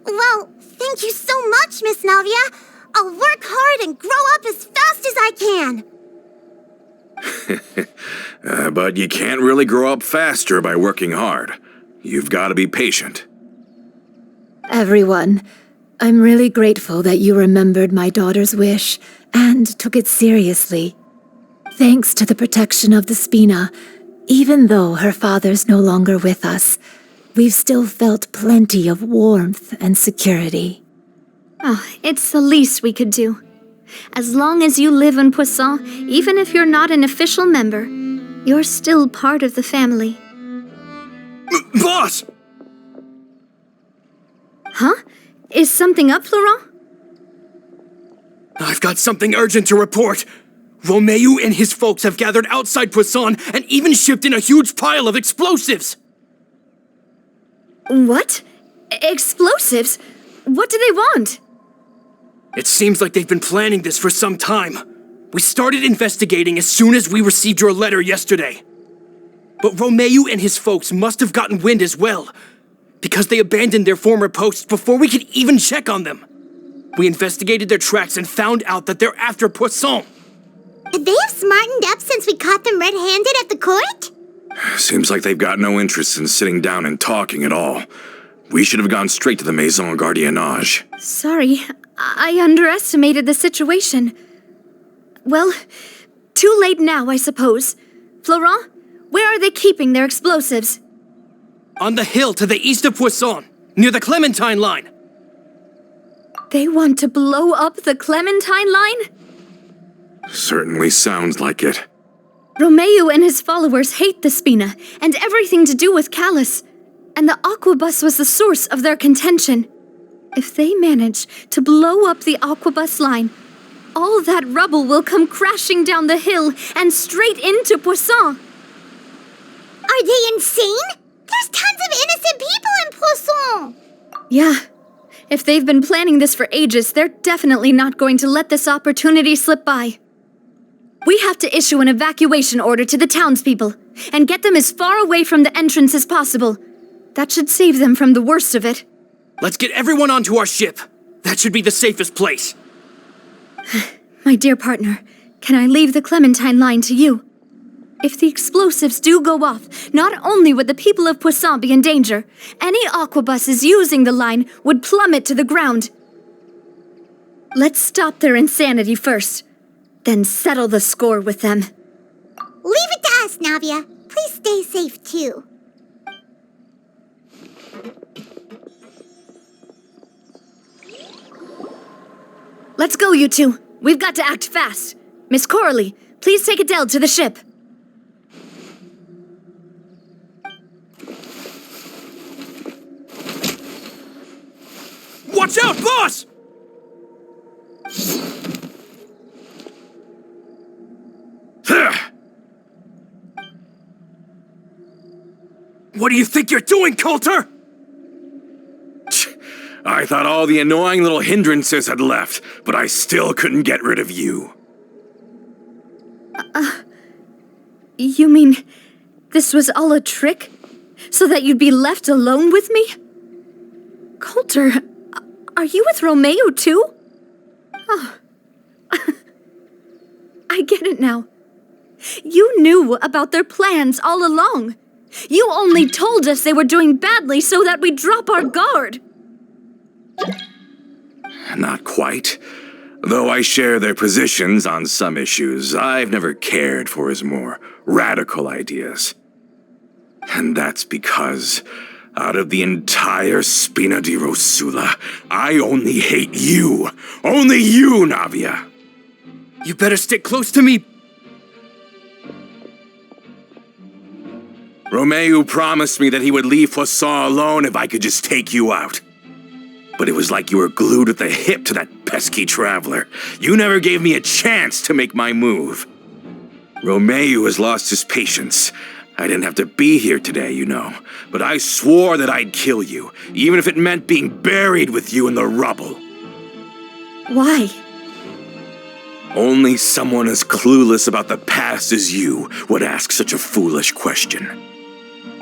Well, thank you so much, Miss Navia. I'll work hard and grow up as fast as I can. But you can't really grow up faster by working hard. You've got to be patient. Everyone, I'm really grateful that you remembered my daughter's wish and took it seriously. Thanks to the protection of the Spina, even though her father's no longer with us, we've still felt plenty of warmth and security. Oh, it's the least we could do. As long as you live in Poisson, even if you're not an official member, you're still part of the family. Boss! Huh? Is something up, Florent? I've got something urgent to report. Romeu and his folks have gathered outside Poisson and even shipped in a huge pile of explosives. What? Explosives? What do they want? It seems like they've been planning this for some time. We started investigating as soon as we received your letter yesterday. But Romeu and his folks must have gotten wind as well, because they abandoned their former posts before we could even check on them. We investigated their tracks and found out that they're after Poisson. They have smartened up since we caught them red-handed at the court? Seems like they've got no interest in sitting down and talking at all. We should have gone straight to the Maison Gardiennage. Sorry, I underestimated the situation. Well, too late now, I suppose. Florent, where are they keeping their explosives? On the hill to the east of Poisson, near the Clementine line. They want to blow up the Clementine line? Certainly sounds like it. Romeu and his followers hate the Spina and everything to do with Callus, and the Aquabus was the source of their contention. If they manage to blow up the Aquabus line, all that rubble will come crashing down the hill and straight into Poisson. Are they insane? There's tons of innocent people in Poisson! Yeah. If they've been planning this for ages, they're definitely not going to let this opportunity slip by. We have to issue an evacuation order to the townspeople and get them as far away from the entrance as possible. That should save them from the worst of it. Let's get everyone onto our ship. That should be the safest place. My dear partner, can I leave the Clementine line to you? If the explosives do go off, not only would the people of Poisson be in danger, any aquabuses using the line would plummet to the ground. Let's stop their insanity first, then settle the score with them. Leave it to us, Navia. Please stay safe, too. Let's go, you two. We've got to act fast. Miss Coralie, please take Adele to the ship. Watch out, boss! What do you think you're doing, Coulter? I thought all the annoying little hindrances had left, but I still couldn't get rid of you. You mean this was all a trick? So that you'd be left alone with me? Coulter, are you with Romeu too? Oh. I get it now. You knew about their plans all along. You only told us they were doing badly so that we'd drop our guard. Not quite. Though I share their positions on some issues, I've never cared for his more radical ideas. And that's because, out of the entire Spina di Rosula, I only hate you. Only you, Navia. You better stick close to me. Romeu promised me that he would leave Poisson alone if I could just take you out. But it was like you were glued at the hip to that pesky traveler. You never gave me a chance to make my move. Romeu has lost his patience. I didn't have to be here today, you know, but I swore that I'd kill you, even if it meant being buried with you in the rubble. Why? Only someone as clueless about the past as you would ask such a foolish question.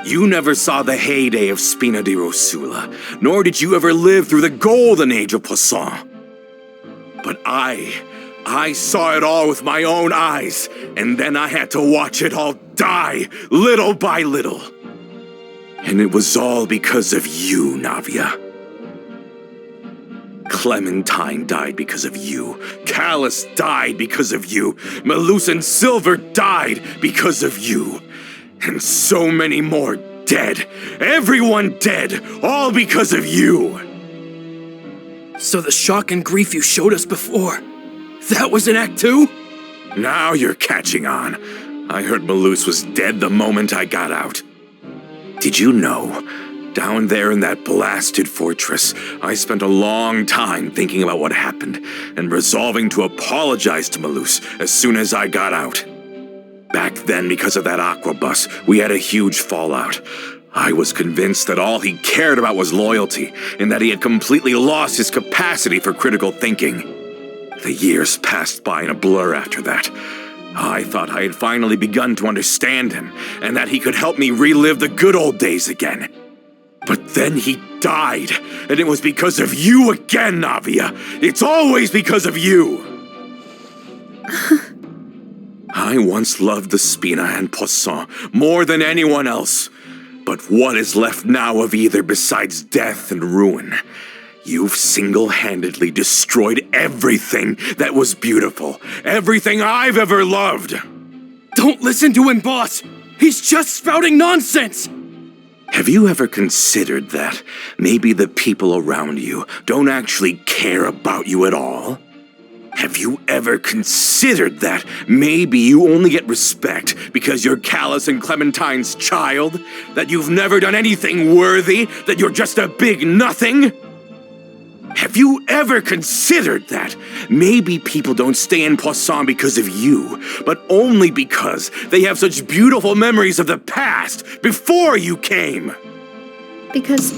You never saw the heyday of Spina di Rosula, nor did you ever live through the golden age of Poisson. But I saw it all with my own eyes, and then I had to watch it all die, little by little. And it was all because of you, Navia. Clementine died because of you. Callus died because of you. Malus and Silver died because of you. And so many more dead. Everyone dead. All because of you. So the shock and grief you showed us before, that was in Act 2? Now you're catching on. I heard Malus was dead the moment I got out. Did you know? Down there in that blasted fortress, I spent a long time thinking about what happened and resolving to apologize to Malus as soon as I got out. Back then, because of that aqua bus, we had a huge fallout. I was convinced that all he cared about was loyalty, and that he had completely lost his capacity for critical thinking. The years passed by in a blur after that. I thought I had finally begun to understand him, and that he could help me relive the good old days again. But then he died, and it was because of you again, Navia. It's always because of you. I once loved the Spina and Poisson more than anyone else. But what is left now of either besides death and ruin? You've single-handedly destroyed everything that was beautiful. Everything I've ever loved. Don't listen to him, boss! He's just spouting nonsense! Have you ever considered that maybe the people around you don't actually care about you at all? Have you ever considered that maybe you only get respect because you're Callus and Clementine's child? That you've never done anything worthy? That you're just a big nothing? Have you ever considered that maybe people don't stay in Poisson because of you, but only because they have such beautiful memories of the past before you came? Because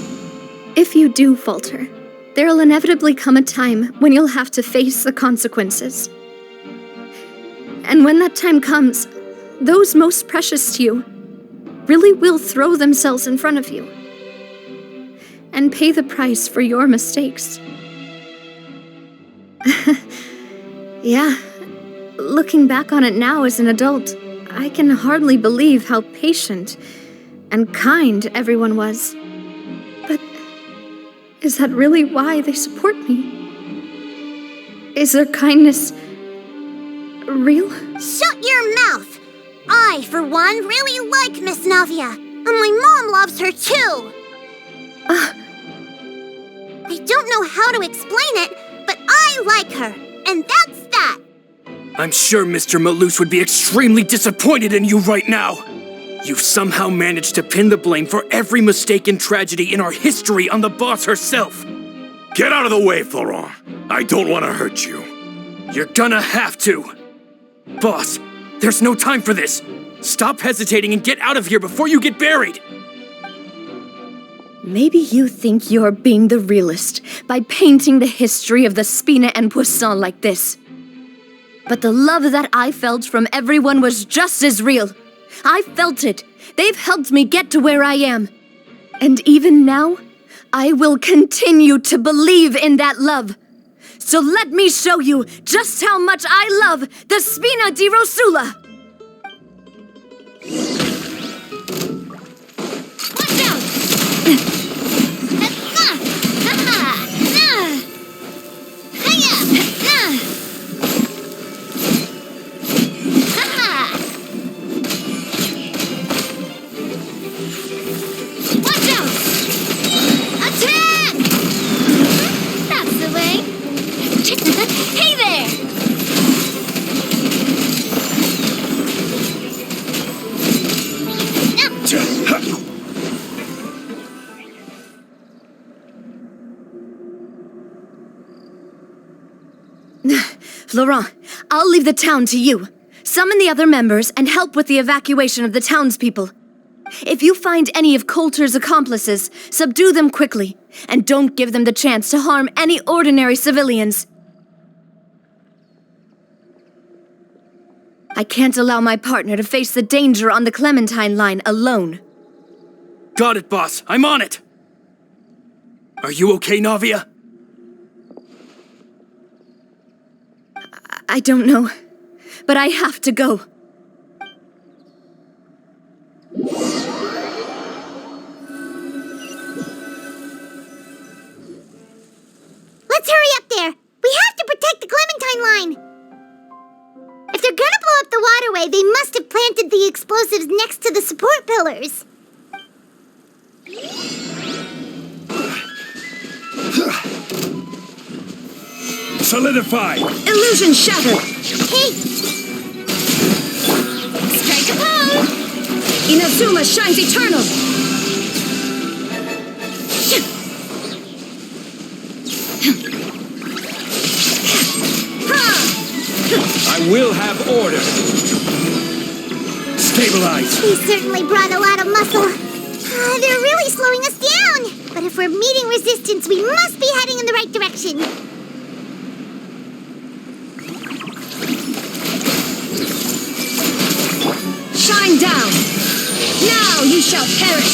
if you do falter, there'll inevitably come a time when you'll have to face the consequences. And when that time comes, those most precious to you really will throw themselves in front of you and pay the price for your mistakes. Yeah, looking back on it now as an adult, I can hardly believe how patient and kind everyone was. But is that really why they support me? Is their kindness real? Shut your mouth! I, for one, really like Miss Navia, and my mom loves her too! I don't know how to explain it, but I like her, and that's that! I'm sure Mr. Malus would be extremely disappointed in you right now. You've somehow managed to pin the blame for every mistake and tragedy in our history on the boss herself. Get out of the way, Florent. I don't want to hurt you. You're gonna have to. Boss, there's no time for this. Stop hesitating and get out of here before you get buried. Maybe you think you're being the realist by painting the history of the Spina and Poisson like this. But the love that I felt from everyone was just as real. I felt it. They've helped me get to where I am. And even now, I will continue to believe in that love. So let me show you just how much I love the Spina di Rosula. Watch out! Watch out! Attack! That's the way. Hey there! Laurent, I'll leave the town to you. Summon the other members and help with the evacuation of the townspeople. If you find any of Coulter's accomplices, subdue them quickly, and don't give them the chance to harm any ordinary civilians. I can't allow my partner to face the danger on the Clementine line alone. Got it, boss. I'm on it. Are you okay, Navia? I don't know, but I have to go. Let's hurry they're gonna blow up the waterway, they must have planted the explosives next to the support pillars. Solidify! Illusion shattered! Hey, Strike a pose! Inazuma shines eternal! I will have order! Stabilize! he certainly brought a lot of muscle. They're really slowing us down. But if we're meeting resistance, we must be heading in the right direction. Shine down! Now you shall perish!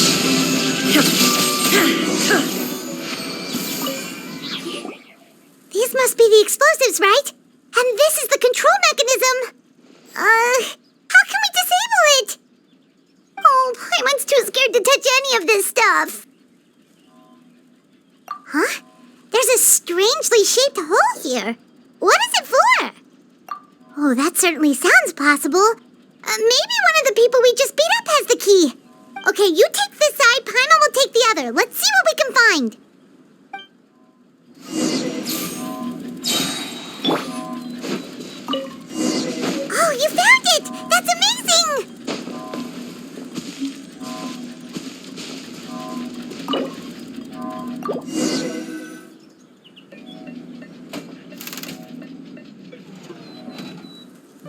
These must be the explosives, right? And this is the control mechanism. How can we disable it? Oh, Paimon's too scared to touch any of this stuff. Huh? There's a strangely shaped hole here. What is it for? Oh, that certainly sounds possible. Maybe one of the people we just beat up has the key. Okay, you take this side, Paimon will take the other. Let's see what we can find. Oh, you found it! That's amazing!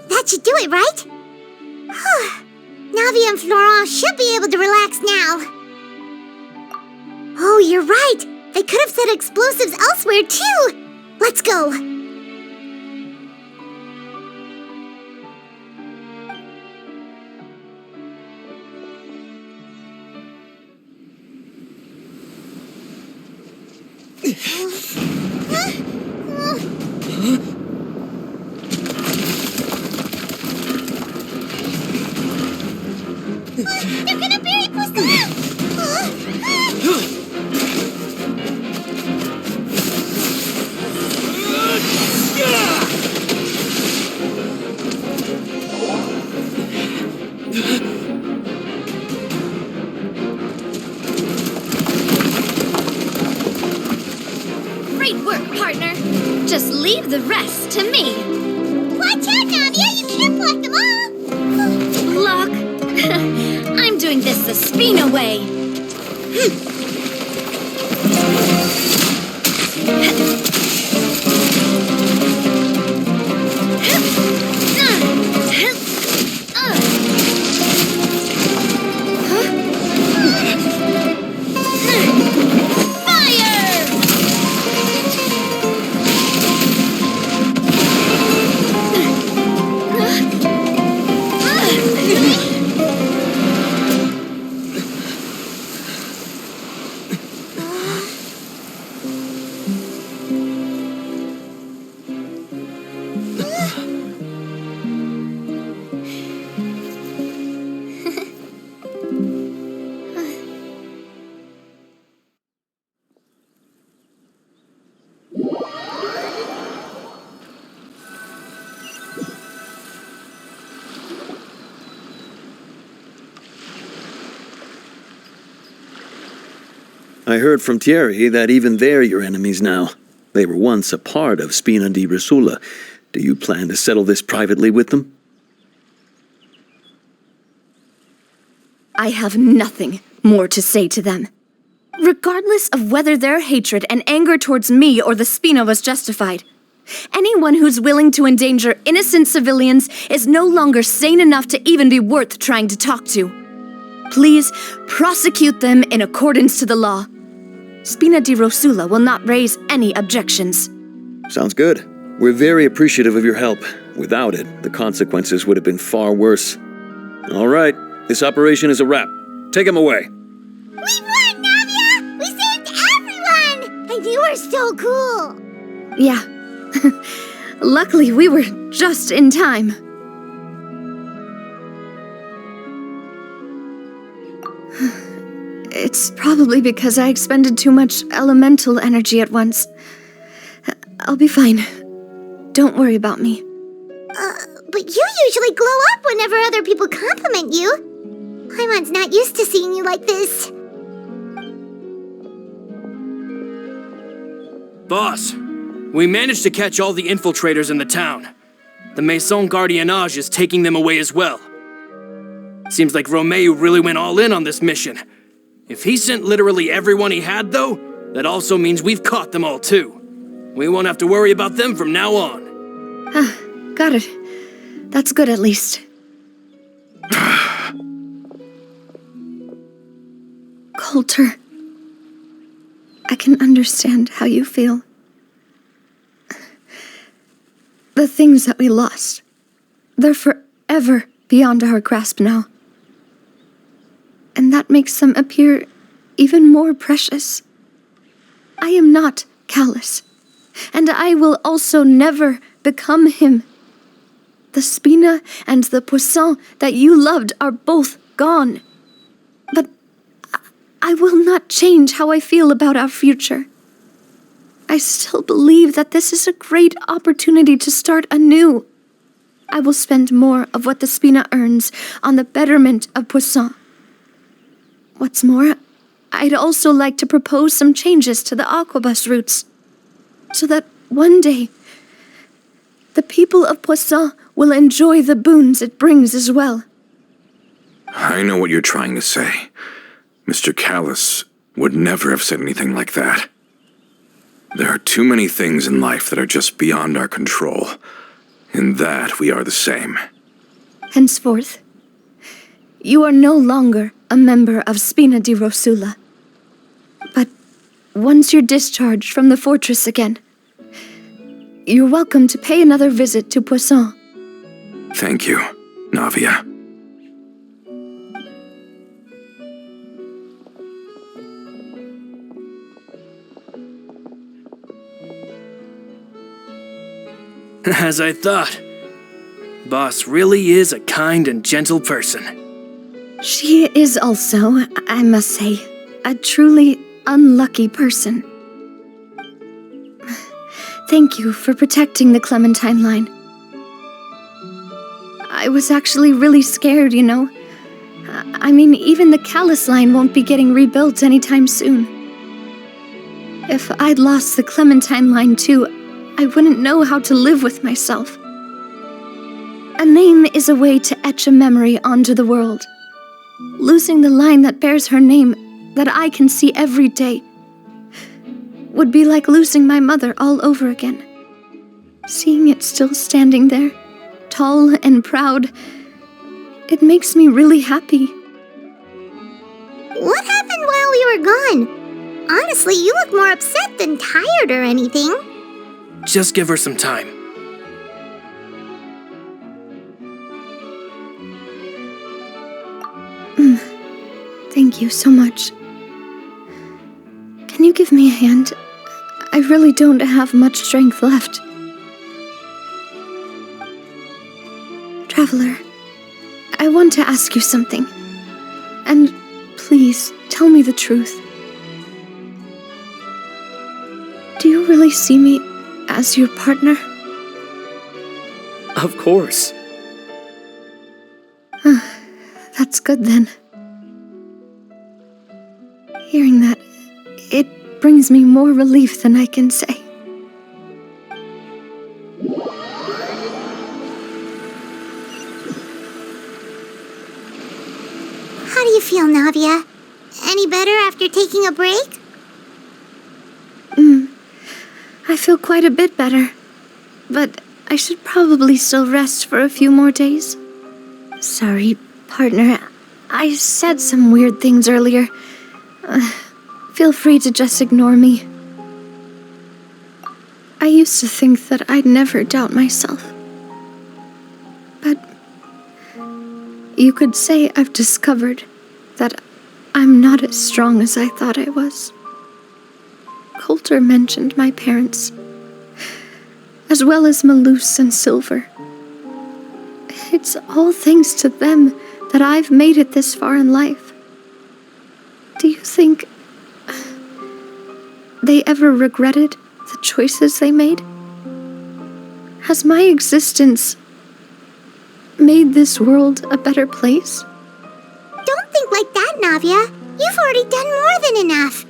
That should do it, right? Whew. Navia and Florent should be able to relax now. Oh, you're right. They could have set explosives elsewhere, too. Let's go. They're gonna bury Great work, partner. Just leave the rest to me. Watch out, Navia! You can't block them all! Block? I'm doing this the Spina way. I heard from Thierry that even they're your enemies now. They were once a part of Spina di Rosula. Do you plan to settle this privately with them? I have nothing more to say to them. Regardless of whether their hatred and anger towards me or the Spina was justified, anyone who's willing to endanger innocent civilians is no longer sane enough to even be worth trying to talk to. Please prosecute them in accordance to the law. Spina di Rosula will not raise any objections. Sounds good. We're very appreciative of your help. Without it, the consequences would have been far worse. All right, this operation is a wrap. Take him away. We won, Navia! We saved everyone! And you were so cool! Yeah. Luckily, we were just in time. It's probably because I expended too much elemental energy at once. I'll be fine. Don't worry about me. But you usually glow up whenever other people compliment you. Paimon's not used to seeing you like this. Boss, we managed to catch all the infiltrators in the town. The Maison Gardiennage is taking them away as well. Seems like Romeo really went all in on this mission. If he sent literally everyone he had, though, that also means we've caught them all too. We won't have to worry about them from now on. Got it. That's good at least. Coulter, I can understand how you feel. The things that we lost, they're forever beyond our grasp now. And that makes them appear even more precious. I am not callous, and I will also never become him. The Spina and the Poisson that you loved are both gone. But I will not change how I feel about our future. I still believe that this is a great opportunity to start anew. I will spend more of what the Spina earns on the betterment of Poisson. What's more, I'd also like to propose some changes to the Aquabus routes, so that one day, the people of Poisson will enjoy the boons it brings as well. I know what you're trying to say. Mr. Callus would never have said anything like that. There are too many things in life that are just beyond our control. In that, we are the same. Henceforth, you are no longer a member of Spina di Rosula. But once you're discharged from the fortress again, you're welcome to pay another visit to Poisson. Thank you, Navia. As I thought. Boss really is a kind and gentle person. She is also, I must say, a truly unlucky person. Thank you for protecting the Clementine line. I was actually really scared, you know. I mean, even the Callus line won't be getting rebuilt anytime soon. If I'd lost the Clementine line too, I wouldn't know how to live with myself. A name is a way to etch a memory onto the world. Losing the line that bears her name, that I can see every day, would be like losing my mother all over again. Seeing it still standing there, tall and proud, it makes me really happy. What happened while we were gone? Honestly, you look more upset than tired or anything. Just give her some time. Thank you so much. Can you give me a hand? I really don't have much strength left. Traveler, I want to ask you something. And please, tell me the truth. Do you really see me as your partner? Of course. That's good then. Hearing that, it brings me more relief than I can say. How do you feel, Navia? Any better after taking a break? I feel quite a bit better, but I should probably still rest for a few more days. Sorry, partner. I said some weird things earlier. Feel free to just ignore me. I used to think that I'd never doubt myself. But you could say I've discovered that I'm not as strong as I thought I was. Coulter mentioned my parents, as well as Malus and Silver. It's all thanks to them that I've made it this far in life. Do you think they ever regretted the choices they made? Has my existence made this world a better place? Don't think like that, Navia. You've already done more than enough.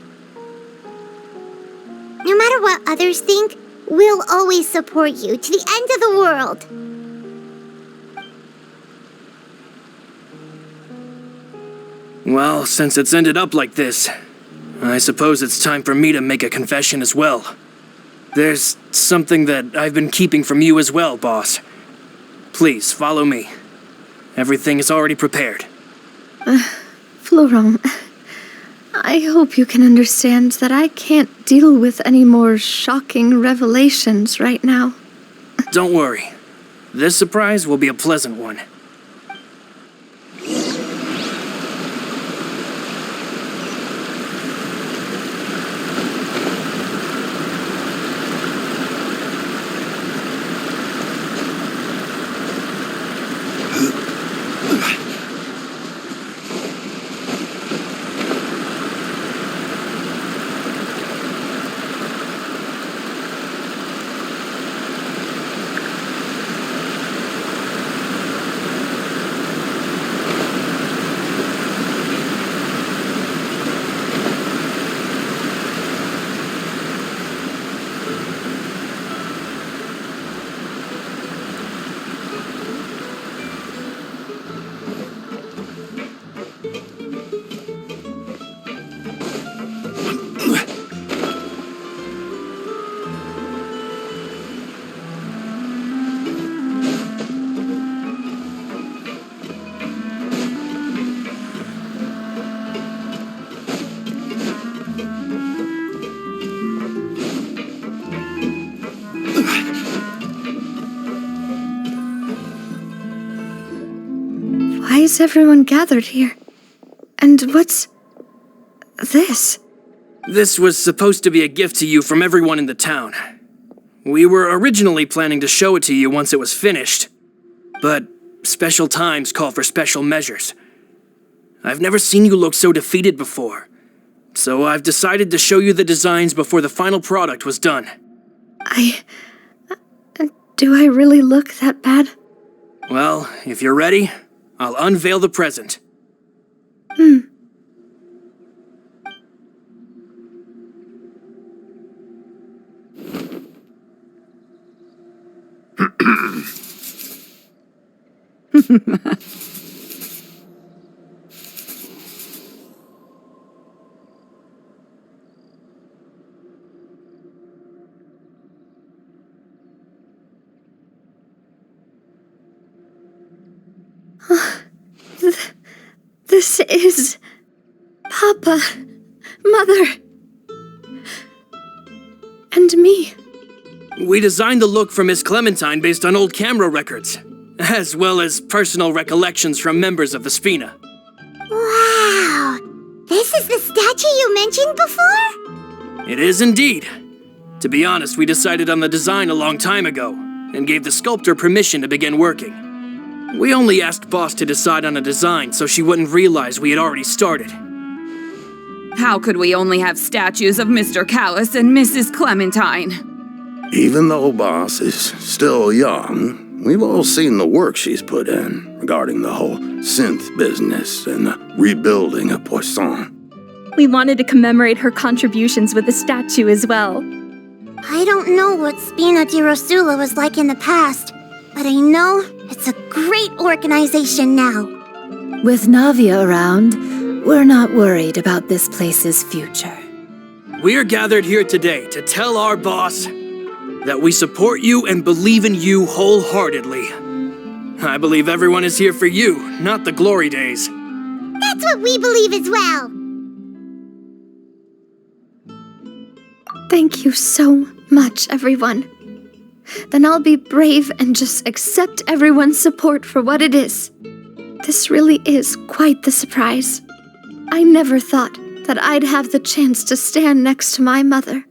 No matter what others think, we'll always support you to the end of the world. Well, since it's ended up like this, I suppose it's time for me to make a confession as well. There's something that I've been keeping from you as well, boss. Please, follow me. Everything is already prepared. Florent, I hope you can understand that I can't deal with any more shocking revelations right now. Don't worry. This surprise will be a pleasant one. Why is everyone gathered here? And what's this? This was supposed to be a gift to you from everyone in the town. We were originally planning to show it to you once it was finished, but special times call for special measures. I've never seen you look so defeated before, so I've decided to show you the designs before the final product was done. Do I really look that bad? Well, if you're ready, I'll unveil the present. This is Papa, Mother, and me. We designed the look for Miss Clementine based on old camera records, as well as personal recollections from members of the Spina. Wow! This is the statue you mentioned before? It is indeed. To be honest, we decided on the design a long time ago, and gave the sculptor permission to begin working. We only asked Boss to decide on a design so she wouldn't realize we had already started. How could we only have statues of Mr. Callis and Mrs. Clementine? Even though Boss is still young, we've all seen the work she's put in regarding the whole synth business and the rebuilding of Poisson. We wanted to commemorate her contributions with a statue as well. I don't know what Spina di Rosula was like in the past, but I know it's a great organization now. With Navia around, we're not worried about this place's future. We are gathered here today to tell our boss that we support you and believe in you wholeheartedly. I believe everyone is here for you, not the glory days. That's what we believe as well. Thank you so much, everyone. Then I'll be brave and just accept everyone's support for what it is. This really is quite the surprise. I never thought that I'd have the chance to stand next to my mother.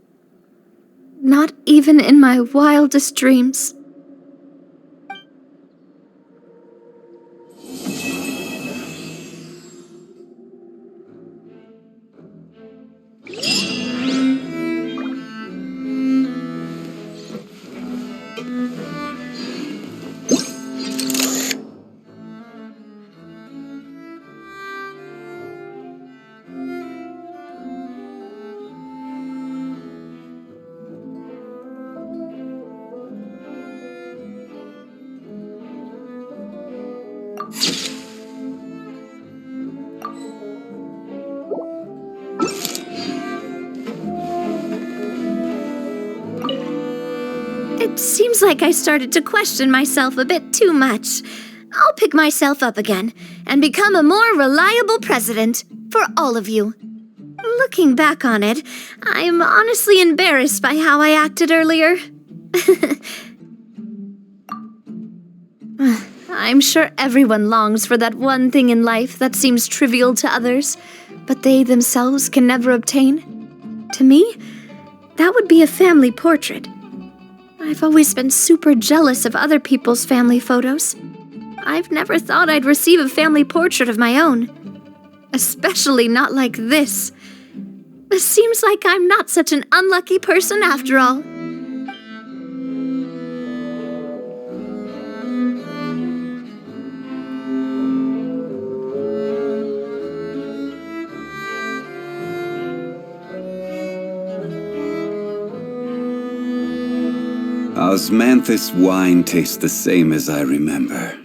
Not even in my wildest dreams. It seems like I started to question myself a bit too much. I'll pick myself up again and become a more reliable president for all of you. Looking back on it, I'm honestly embarrassed by how I acted earlier. I'm sure everyone longs for that one thing in life that seems trivial to others, but they themselves can never obtain. To me, that would be a family portrait. I've always been super jealous of other people's family photos. I've never thought I'd receive a family portrait of my own. Especially not like this. It seems like I'm not such an unlucky person after all. Osmanthus wine tastes the same as I remember.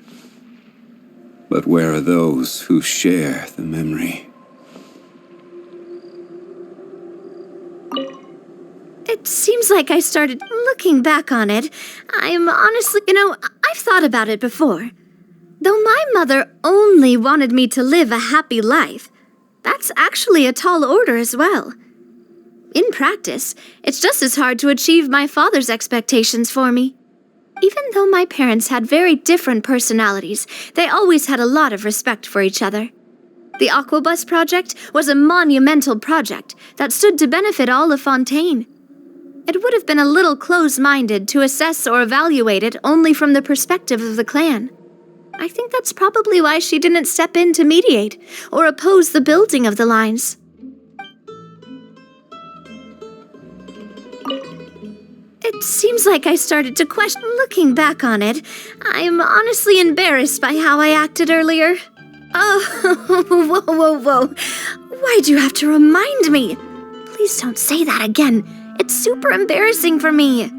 But where are those who share the memory? It seems like I started looking back on it. I'm honestly, I've thought about it before. Though my mother only wanted me to live a happy life, that's actually a tall order as well. In practice, it's just as hard to achieve my father's expectations for me. Even though my parents had very different personalities, they always had a lot of respect for each other. The Aquabus project was a monumental project that stood to benefit all of Fontaine. It would have been a little close-minded to assess or evaluate it only from the perspective of the clan. I think that's probably why she didn't step in to mediate or oppose the building of the lines. It seems like I started to question. Looking back on it, I'm honestly embarrassed by how I acted earlier. Oh, whoa. Why'd you have to remind me? Please don't say that again. It's super embarrassing for me.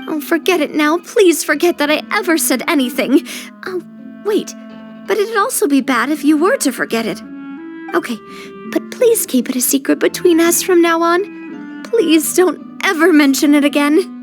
Oh, forget it now. Please forget that I ever said anything. Oh, wait. But it'd also be bad if you were to forget it. Okay, but please keep it a secret between us from now on. Please don't ever mention it again.